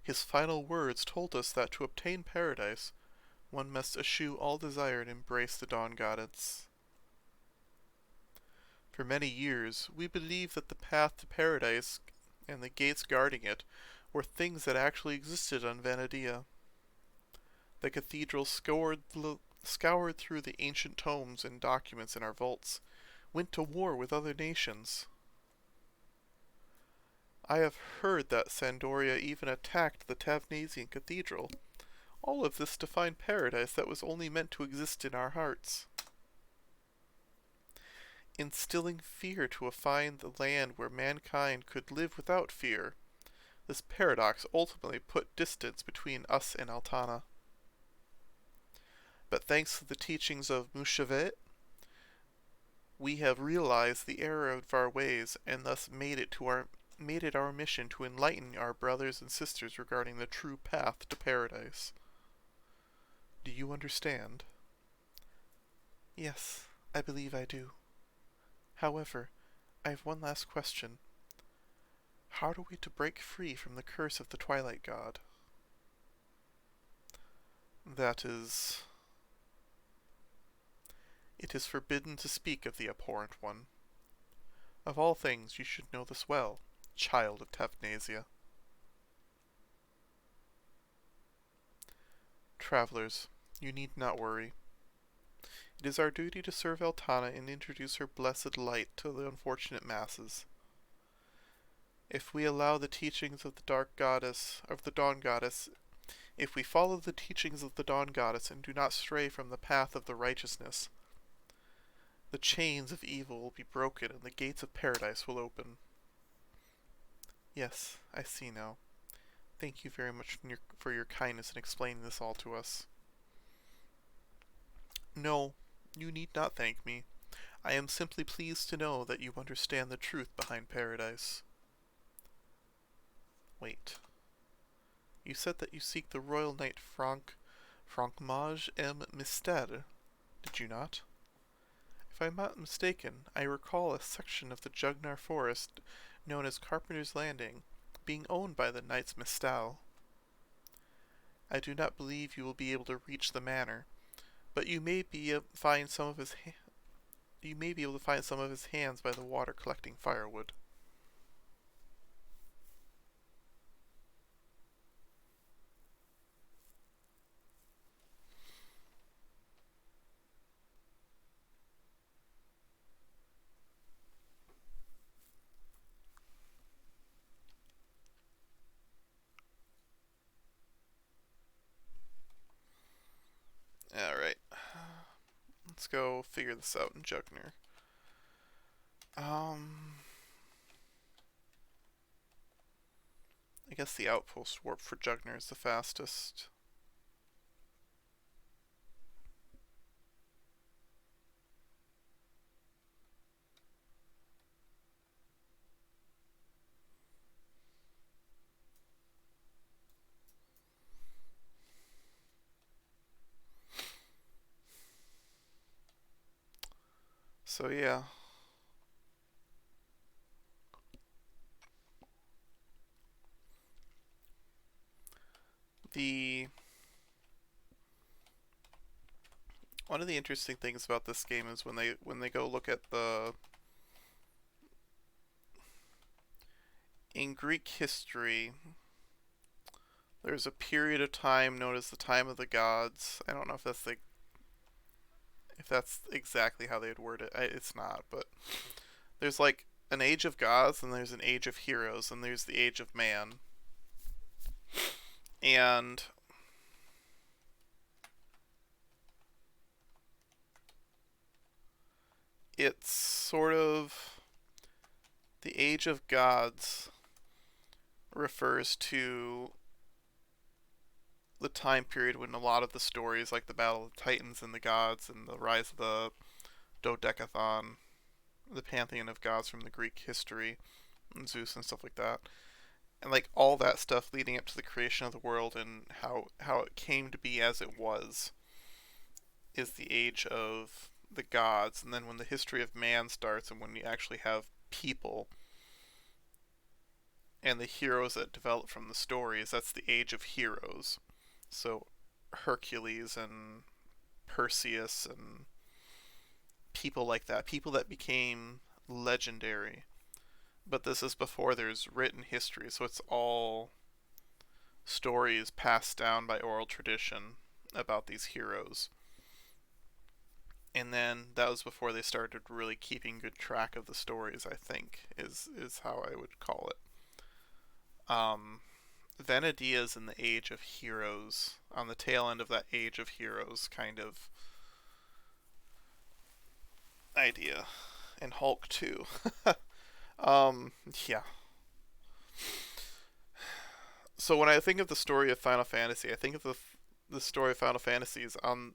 His final words told us that to obtain paradise, one must eschew all desire and embrace the Dawn Goddess. For many years, we believed that the path to paradise and the gates guarding it were things that actually existed on Vanadia. The cathedral scoured through the ancient tomes and documents in our vaults, went to war with other nations. I have heard that Sandoria even attacked the Tavnasian cathedral. All of this to find paradise that was only meant to exist in our hearts. Instilling fear to find the land where mankind could live without fear. This paradox ultimately put distance between us and Altana. But thanks to the teachings of Mushavet, we have realized the error of our ways and thus made it our mission to enlighten our brothers and sisters regarding the true path to paradise. Do you understand? Yes, I believe I do. However, I have one last question. How are we to break free from the curse of the Twilight God? That is... It is forbidden to speak of the abhorrent one. Of all things, you should know this well, child of Tavnasia. Travelers, you need not worry. It is our duty to serve Eltana and introduce her blessed light to the unfortunate masses. If we allow the teachings of the Dawn Goddess, if we follow the teachings of the Dawn Goddess and do not stray from the path of the righteousness, the chains of evil will be broken and the gates of paradise will open. Yes, I see now. Thank you very much for your kindness in explaining this all to us. No, you need not thank me. I am simply pleased to know that you understand the truth behind paradise. Wait. You said that you seek the Royal Knight Francmage M. Mystère, did you not? If I am not mistaken, I recall a section of the Jugnar Forest known as Carpenter's Landing being owned by the Knights Mistal. I do not believe you will be able to reach the manor, but you may be able to find some of his hands by the water collecting firewood. Alright. Let's go figure this out in Jugnar. I guess the outpost warp for Jugnar is the fastest. So yeah. One of the interesting things about this game is when they go look at in Greek history, there's a period of time known as the time of the gods. I don't know if that's exactly how they'd word it. It's not, but there's like an age of gods, and there's an age of heroes, and there's the age of man. And it's sort of the age of gods refers to the time period when a lot of the stories, like the Battle of the Titans and the Gods and the rise of the Dodecathon, the pantheon of gods from the Greek history, and Zeus and stuff like that, and like all that stuff leading up to the creation of the world and how it came to be as it was, is the age of the gods. And then when the history of man starts and when you actually have people and the heroes that develop from the stories, that's the age of heroes. So Hercules and Perseus and people like that, people that became legendary. But this is before there's written history, so it's all stories passed down by oral tradition about these heroes. And then that was before they started really keeping good track of the stories, I think, is how I would call it. Vanadia's in the Age of Heroes, on the tail end of that Age of Heroes kind of idea. And Hulk too. um, yeah. So when I think of the story of Final Fantasy, I think of the story of Final Fantasy is on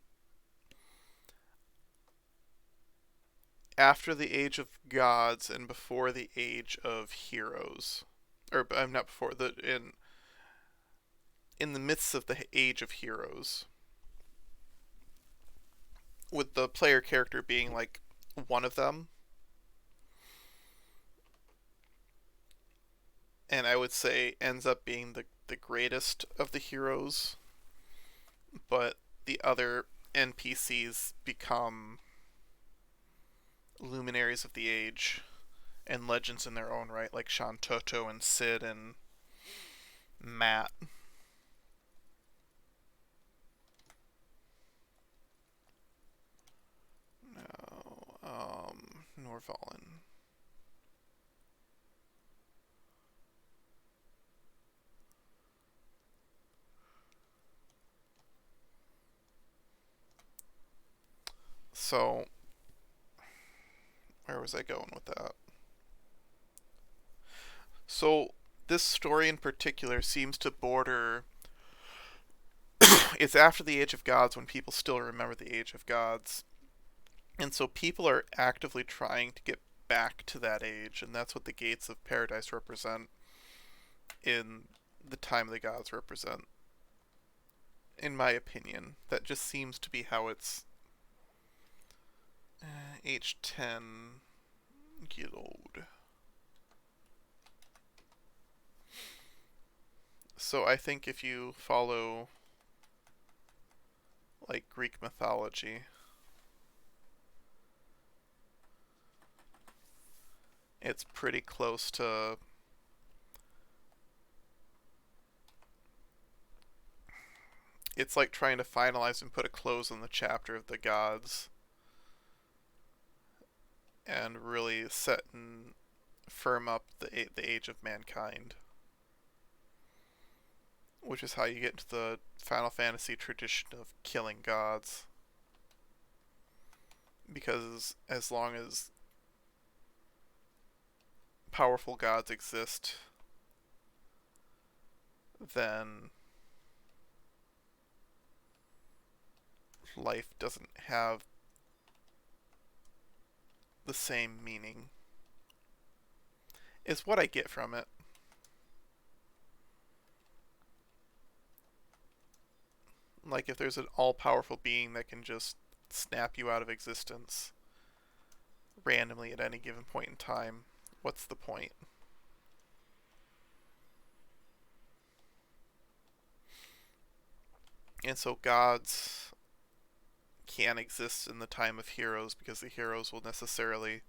after the Age of Gods and before the Age of Heroes, or I'm not before the in the midst of the Age of Heroes, with the player character being like one of them, and I would say ends up being the greatest of the heroes, but the other NPCs become luminaries of the age and legends in their own right, like Shantoto and Sid and Matt. No, Norvalen. So, where was I going with that? So, this story in particular seems to border. It's after the Age of Gods when people still remember the Age of Gods. And so people are actively trying to get back to that age, and that's what the Gates of Paradise represent in the Time of the Gods represent. In my opinion, that just seems to be how it's H10 Guild. So I think if you follow like Greek mythology, it's pretty close to it's like trying to finalize and put a close on the chapter of the gods and really set and firm up the age of mankind, which is how you get into the Final Fantasy tradition of killing gods. Because as long as powerful gods exist, then life doesn't have the same meaning, is what I get from it. Like, if there's an all-powerful being that can just snap you out of existence randomly at any given point in time, what's the point? And so gods can't exist in the time of heroes because the heroes will necessarily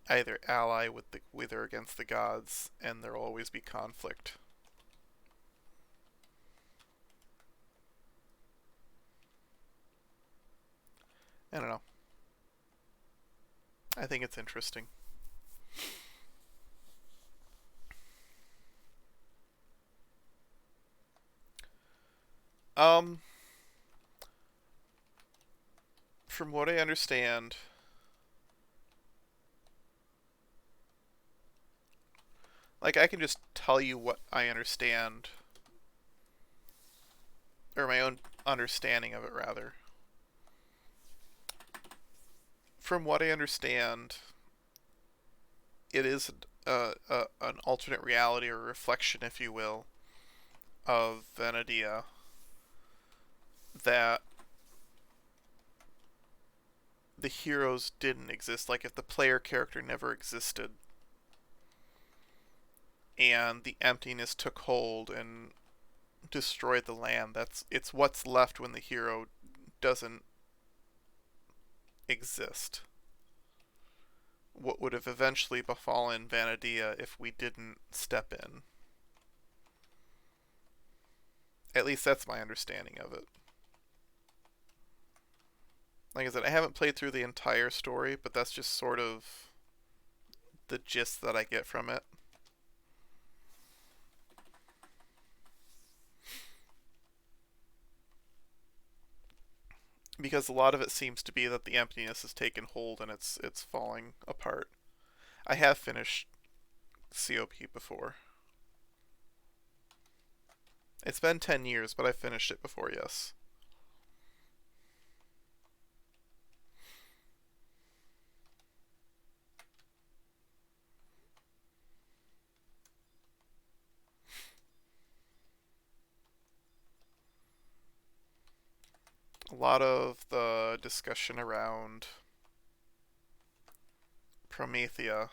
either ally with or against the gods, and there'll always be conflict. I don't know. I think it's interesting. Um, from what I understand, like I can just tell you what I understand, or my own understanding of it rather. From what I understand, it is an alternate reality or reflection, if you will, of Venadia that the heroes didn't exist. Like if the player character never existed and the emptiness took hold and destroyed the land, it's what's left when the hero doesn't exist. What would have eventually befallen Vanadia if we didn't step in. At least that's my understanding of it. Like I said, I haven't played through the entire story, but that's just sort of the gist that I get from it. Because a lot of it seems to be that the emptiness has taken hold and it's falling apart. I have finished COP before. It's been 10 years, but I finished it before, yes. A lot of the discussion around Promathia,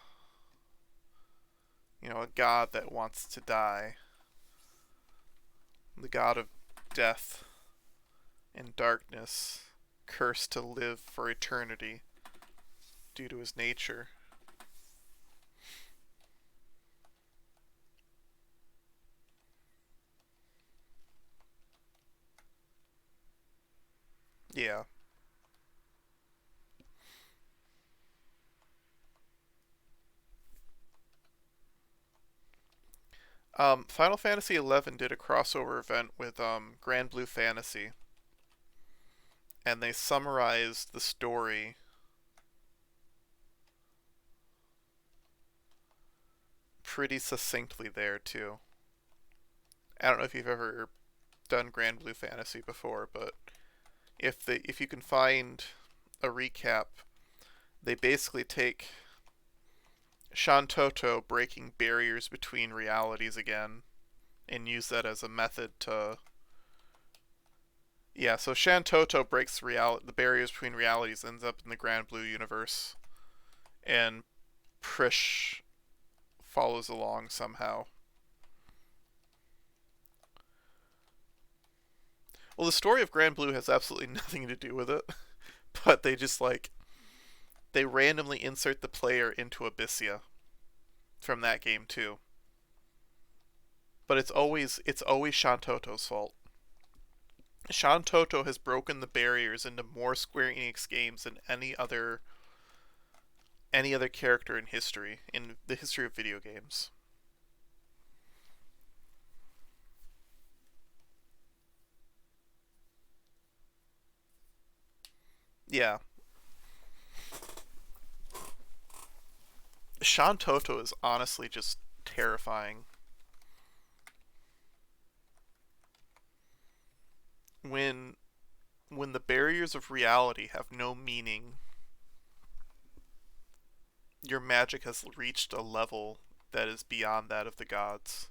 a god that wants to die, the god of death and darkness, cursed to live for eternity due to his nature. Yeah. Final Fantasy XI did a crossover event with Grand Blue Fantasy, and they summarized the story pretty succinctly there too. I don't know if you've ever done Grand Blue Fantasy before, but if you can find a recap, they basically take Shantoto breaking barriers between realities again and use that as a method to. Yeah, so Shantoto breaks the barriers between realities, ends up in the Grand Blue universe, and Prische follows along somehow. Well, the story of Grand Blue has absolutely nothing to do with it, but they randomly insert the player into Abyssia from that game too. But it's always Shantoto's fault. Shantoto has broken the barriers into more Square Enix games than any other character in the history of video games. Yeah, Shantoto is honestly just terrifying. When when the barriers of reality have no meaning, your magic has reached a level that is beyond that of the gods.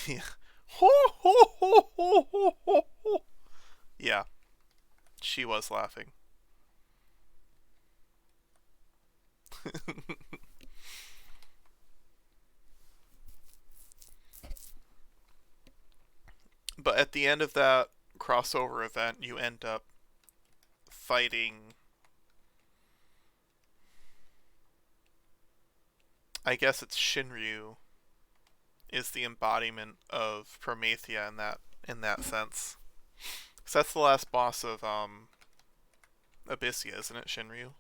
Yeah. Ho ho ho ho ho ho ho. Yeah, she was laughing. But at the end of that crossover event, you end up fighting. I guess it's Shinryu is the embodiment of Promathia in that sense. So that's the last boss of Abyssia, isn't it, Shinryu?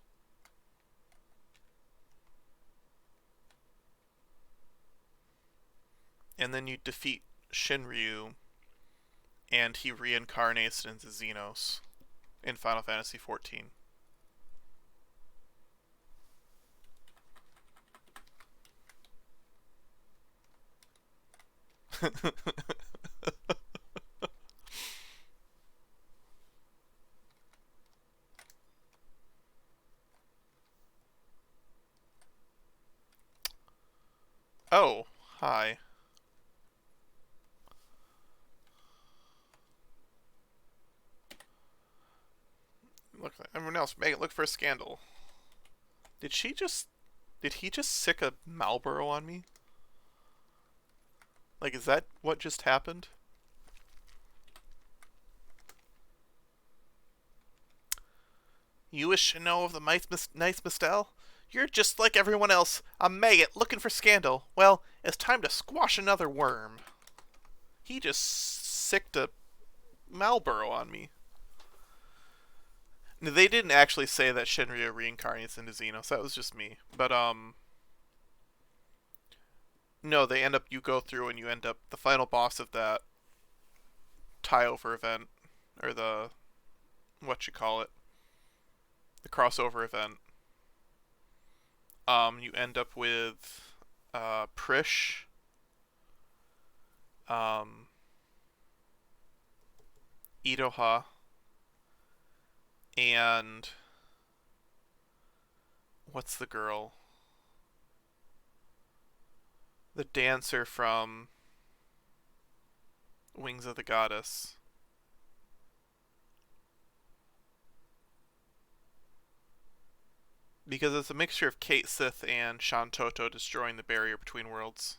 And then you defeat Shinryu, and he reincarnates into Xenos in Final Fantasy XIV. Oh, hi. Look, everyone else, make it look for a scandal. Did she just? Did he just sick a Marlboro on me? Like, is that what just happened? You wish to know of the nice Mistel? You're just like everyone else, a maggot looking for scandal. Well, it's time to squash another worm. He just sicked a Marlboro on me. They didn't actually say that Shinryu reincarnates into Xenos. That was just me. But no, you go through and you end up the final boss of that tie over event, or what you call it, the crossover event. You end up with Prische, um, Iroha, and what's the girl? The dancer from Wings of the Goddess. Because it's a mixture of Kate Sith and Shan Toto destroying the barrier between worlds.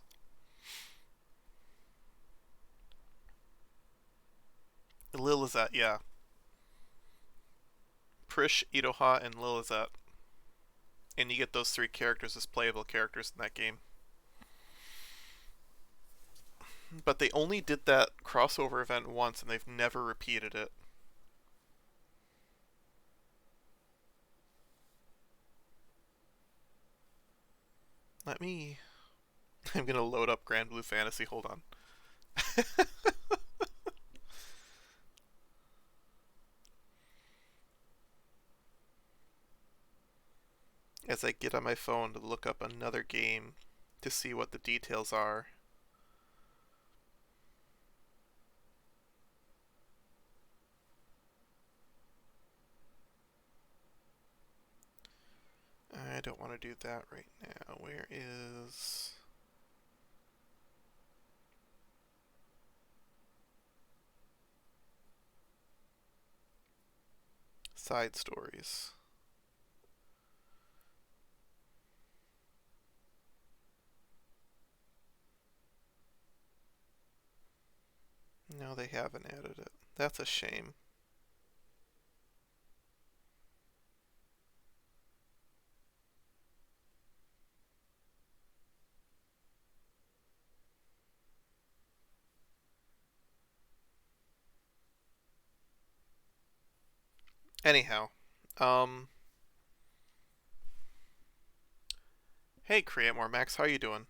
Lilizet, yeah. Prische, Iroha, and Lilizet. And you get those three characters as playable characters in that game. But they only did that crossover event once, and they've never repeated it. I'm gonna load up Grand Blue Fantasy, hold on. As I get on my phone to look up another game to see what the details are. I don't want to do that right now. Where is... Side stories. No, they haven't added it. That's a shame. Anyhow, hey Create More Max, how you doing?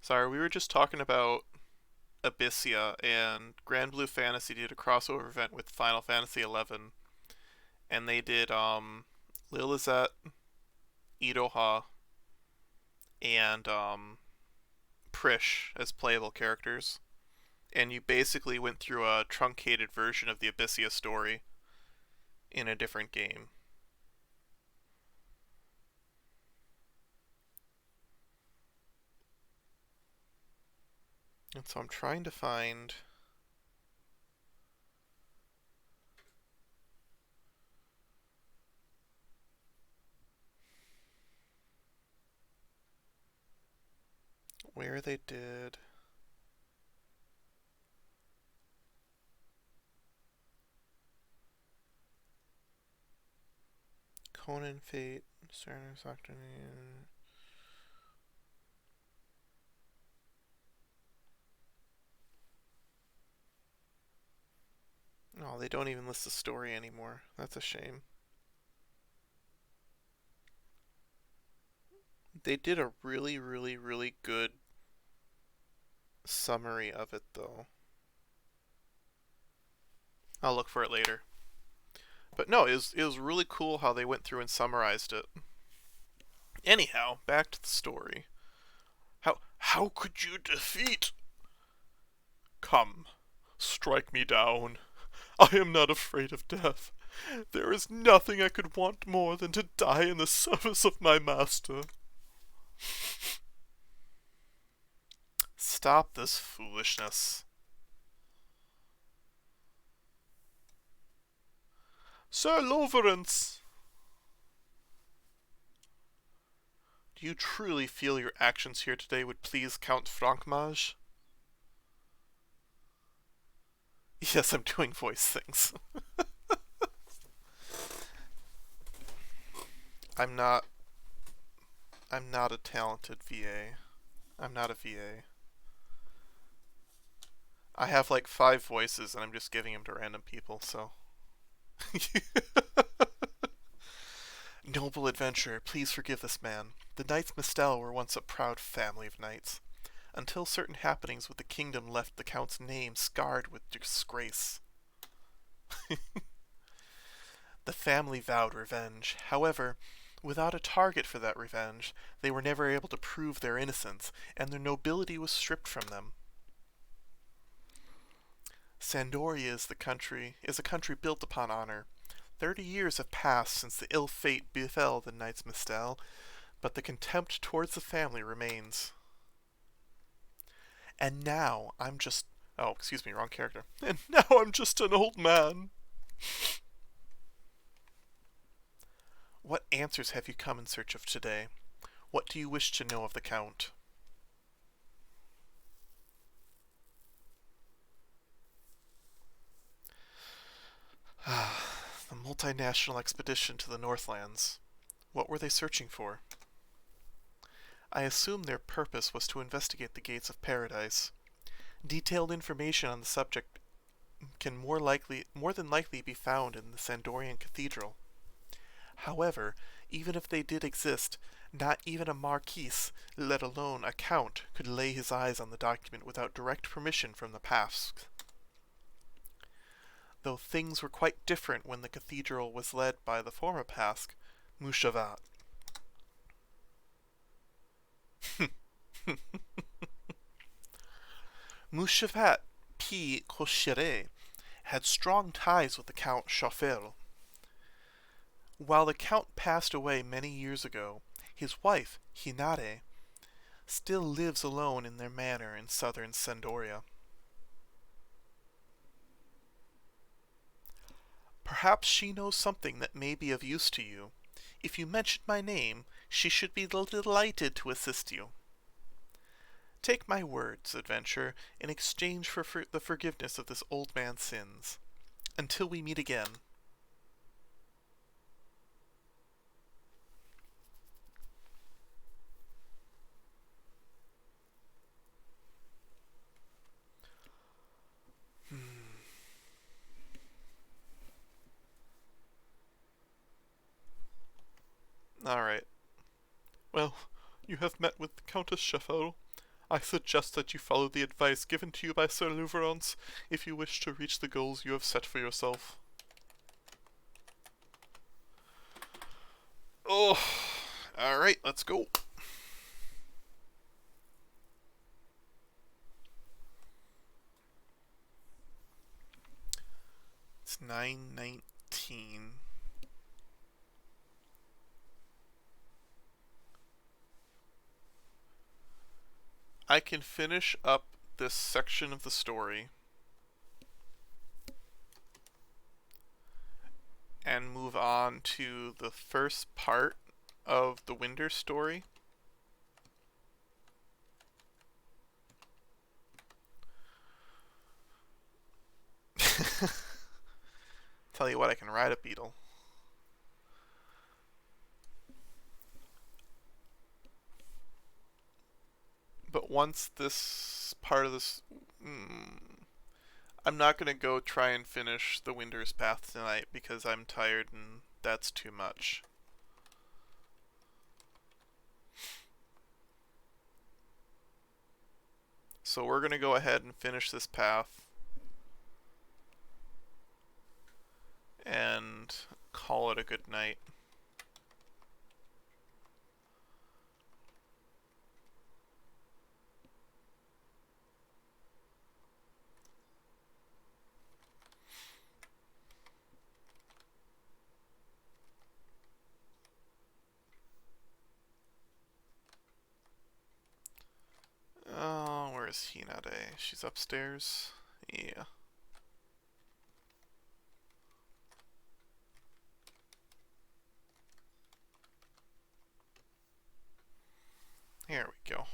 Sorry, we were just talking about Abyssia, and Grand Blue Fantasy did a crossover event with Final Fantasy XI, and they did Lilizet, Iroha, and Prische as playable characters. And you basically went through a truncated version of the Abyssia story in a different game. And so I'm trying to find... where they did... Conan Fate, Cernus Octane... Oh, they don't even list the story anymore. That's a shame. They did a really, really, really good summary of it, though. I'll look for it later. But no, it was really cool how they went through and summarized it. Anyhow, back to the story. How could you defeat? Come, strike me down. I am not afraid of death. There is nothing I could want more than to die in the service of my master. Stop this foolishness. Sir Loverance! Do you truly feel your actions here today would please Count Frankmage? Yes, I'm doing voice things. I'm not. I'm not a talented VA. I'm not a VA. I have like 5 voices, and I'm just giving them to random people. So, noble adventurer, please forgive this man. The Knights Mistel were once a proud family of knights, until certain happenings with the kingdom left the Count's name scarred with disgrace. The family vowed revenge. However, without a target for that revenge, they were never able to prove their innocence, and their nobility was stripped from them. Sandoria is a country built upon honor. 30 years have passed since the ill fate befell the Knights Mistel, but the contempt towards the family remains. And now I'm just. Oh, excuse me, wrong character. And now I'm just an old man. What answers have you come in search of today? What do you wish to know of the Count? The multinational expedition to the Northlands. What were they searching for? I assume their purpose was to investigate the gates of paradise. Detailed information on the subject can more than likely be found in the Sandorian Cathedral. However, even if they did exist, not even a marquis, let alone a count, could lay his eyes on the document without direct permission from the Pasks. Though things were quite different when the cathedral was led by the former Pask, Mushavat. Mushavat P. Cocheret had strong ties with the Count Chauffeur. While the Count passed away many years ago, his wife, Hinare, still lives alone in their manor in southern Sandoria. Perhaps she knows something that may be of use to you. If you mention my name, she should be delighted to assist you. Take my words, adventurer, in exchange for the forgiveness of this old man's sins. Until we meet again. Alright. Well, you have met with the Countess Chauffeur. I suggest that you follow the advice given to you by Sir Louverance if you wish to reach the goals you have set for yourself. Oh, alright, let's go. It's 9:19. I can finish up this section of the story and move on to the first part of the Winder story. Tell you what, I can ride a beetle. But once this part of this... I'm not going to go try and finish the Winder's Path tonight because I'm tired and that's too much. So we're going to go ahead and finish this path and call it a good night. Oh, where is Hinade? She's upstairs? Yeah. Here we go.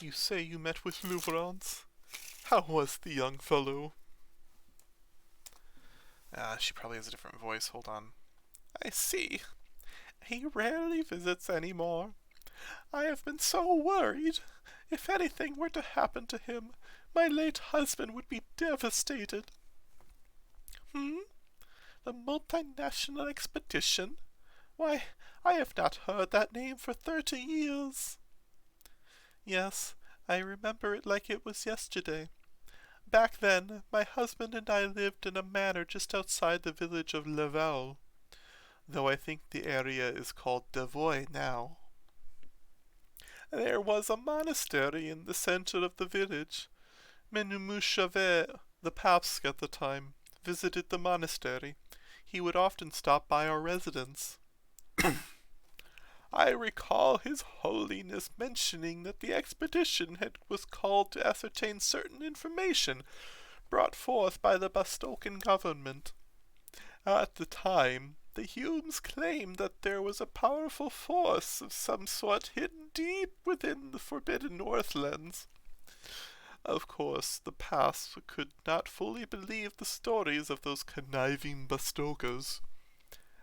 You say you met with Louverance? How was the young fellow? She probably has a different voice. Hold on. I see. He rarely visits anymore. I have been so worried. If anything were to happen to him, my late husband would be devastated. The multinational expedition? Why, I have not heard that name for 30 years. Yes, I remember it like it was yesterday. Back then, my husband and I lived in a manor just outside the village of Laval, though I think the area is called Devoy now. There was a monastery in the center of the village. Menumushave, the Papsk at the time, visited the monastery. He would often stop by our residence. I recall His Holiness mentioning that the expedition was called to ascertain certain information brought forth by the Bastocan government. At the time, the Humes claimed that there was a powerful force of some sort hidden deep within the forbidden Northlands. Of course, the past could not fully believe the stories of those conniving Bastocas.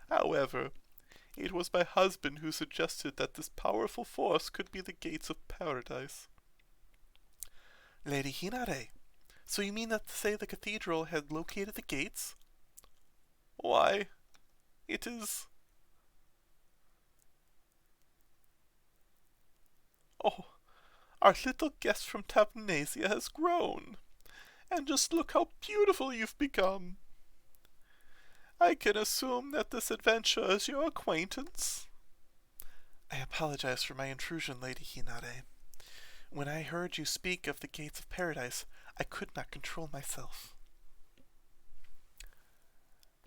However, it was my husband who suggested that this powerful force could be the gates of paradise. Lady Hinare, so you mean that to say the cathedral had located the gates? Why, it is... Oh, our little guest from Tabnasia has grown. And just look how beautiful you've become. I can assume that this adventure is your acquaintance. I apologize for my intrusion, Lady Hinare. When I heard you speak of the gates of paradise, I could not control myself.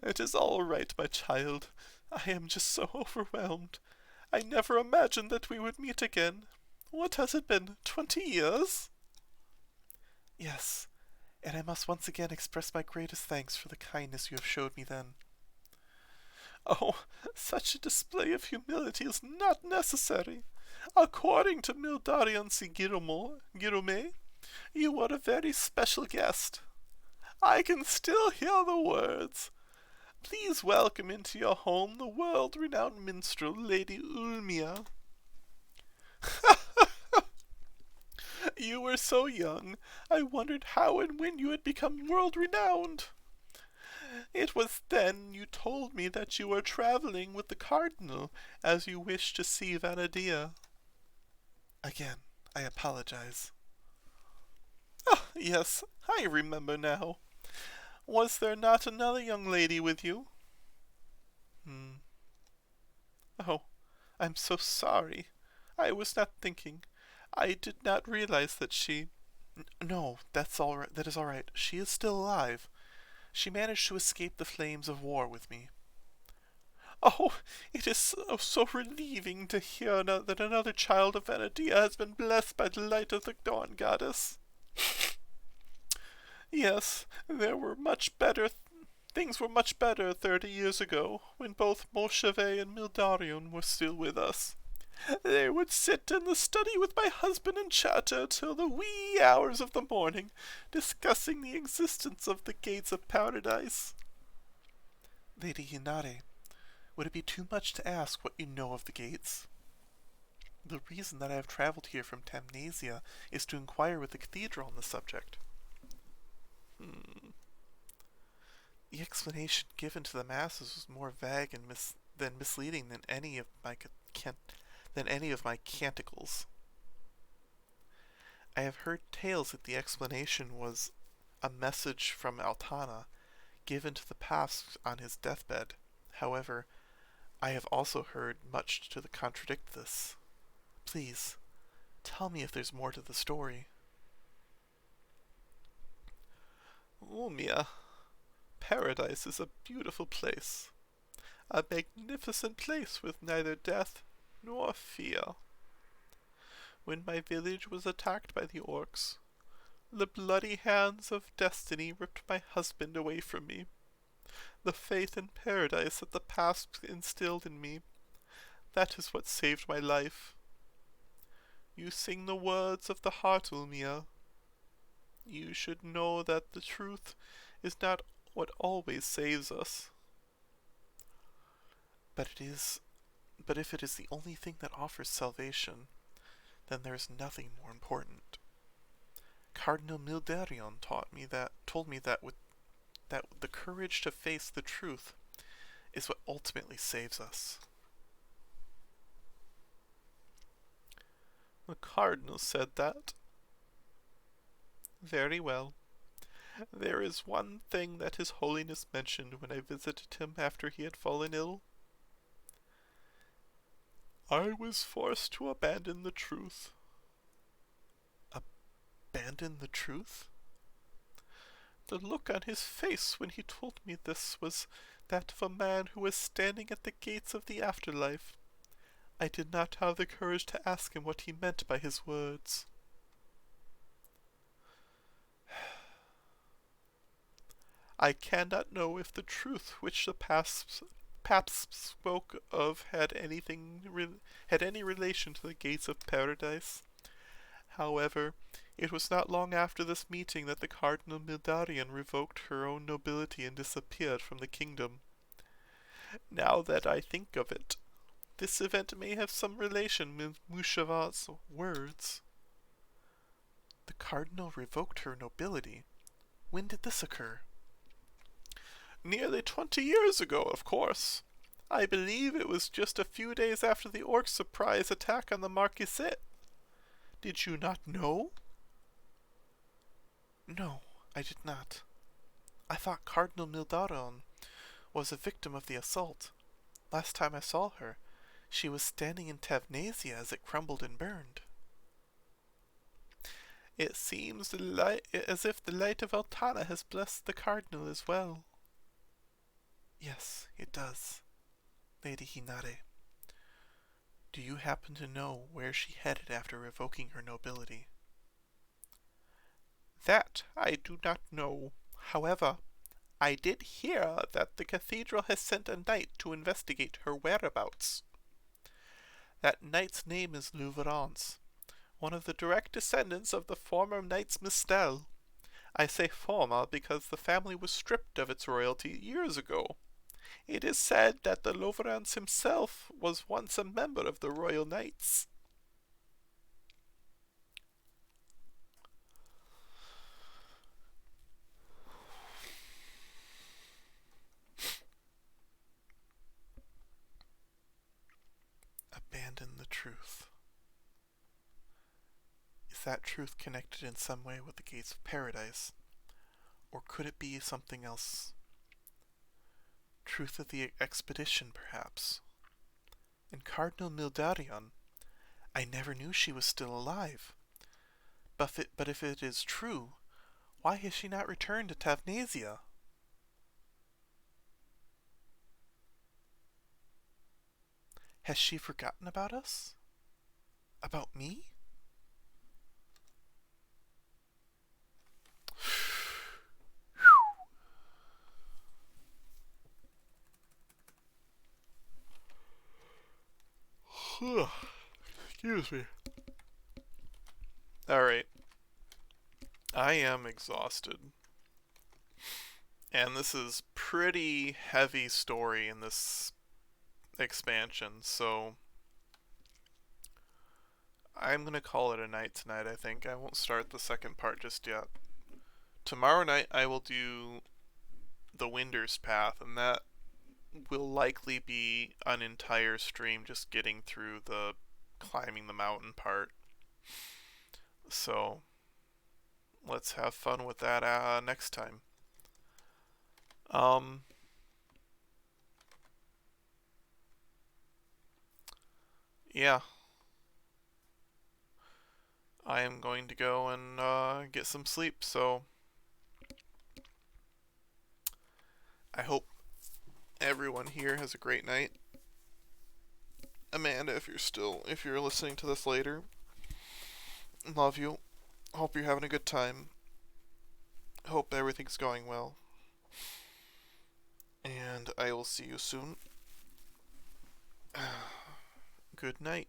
It is all right, my child. I am just so overwhelmed. I never imagined that we would meet again. What has it been, 20 years? Yes, and I must once again express my greatest thanks for the kindness you have showed me then. Oh, such a display of humility is not necessary. According to Mildarion Girome, you were a very special guest. I can still hear the words. Please welcome into your home the world-renowned minstrel, Lady Ulmia. You were so young, I wondered how and when you had become world-renowned. It was then you told me that you were traveling with the Cardinal, as you wished to see Vanadia. Again, I apologize. Ah, yes, I remember now. Was there not another young lady with you? Oh, I'm so sorry. I was not thinking. I did not realize that she... No, that's all right. That is all right. She is still alive. She managed to escape the flames of war with me. Oh, it is so relieving to hear that another child of Vanadia has been blessed by the light of the Dawn Goddess. Yes, things were much better 30 years ago, when both Molshave and Mildarion were still with us. They would sit in the study with my husband and chatter till the wee hours of the morning, discussing the existence of the gates of paradise. Lady Hinare, would it be too much to ask what you know of the gates? The reason that I have traveled here from Tamnesia is to inquire with the cathedral on the subject. The explanation given to the masses was more vague and misleading than any of my canticles. I have heard tales that the explanation was a message from Altana given to the past on his deathbed. However, I have also heard much to contradict this. Please, tell me if there's more to the story. Ulmia, paradise is a beautiful place. A magnificent place with neither death nor fear. When my village was attacked by the orcs, the bloody hands of destiny ripped my husband away from me. The faith in paradise that the past instilled in me, that is what saved my life. You sing the words of the heart, Ulmia. You should know that the truth is not what always saves us. But if it is the only thing that offers salvation, then there is nothing more important. Cardinal Milderion told me that the courage to face the truth is what ultimately saves us. The Cardinal said that. Very well. There is one thing that His Holiness mentioned when I visited him after he had fallen ill. I was forced to abandon the truth. Abandon the truth? The look on his face when he told me this was that of a man who was standing at the gates of the afterlife. I did not have the courage to ask him what he meant by his words. I cannot know if the truth which the paps spoke of had any relation to the gates of paradise. However, it was not long after this meeting that the Cardinal Mildarion revoked her own nobility and disappeared from the kingdom. Now that I think of it, this event may have some relation with Mushavat's words. The Cardinal revoked her nobility? When did this occur? Nearly 20 years ago, of course. I believe it was just a few days after the Orc surprise attack on the Marquisate. Did you not know? No, I did not. I thought Cardinal Mildaron was a victim of the assault. Last time I saw her, she was standing in Tavnasia as it crumbled and burned. It seems as if the light of Altana has blessed the Cardinal as well. Yes, it does. Lady Hinare. Do you happen to know where she headed after revoking her nobility? That I do not know. However, I did hear that the cathedral has sent a knight to investigate her whereabouts. That knight's name is Louverance, one of the direct descendants of the former Knights Mistel. I say former because the family was stripped of its royalty years ago. It is said that the Louverance himself was once a member of the Royal Knights. Abandon the truth. Is that truth connected in some way with the gates of paradise? Or could it be something else? Truth of the expedition, perhaps. And Cardinal Mildarion, I never knew she was still alive. But if it is true, why has she not returned to Tavnasia? Has she forgotten about us? About me? Excuse me. Alright. I am exhausted. And this is pretty heavy story in this expansion, so I'm going to call it a night tonight, I think. I won't start the second part just yet. Tomorrow night I will do the Winder's Path, and that will likely be an entire stream just getting through the climbing the mountain part. So let's have fun with that next time. Yeah. I am going to go and get some sleep, so I hope everyone here has a great night. Amanda, if you're listening to this later, love you. Hope you're having a good time. Hope everything's going well. And I will see you soon. Good night.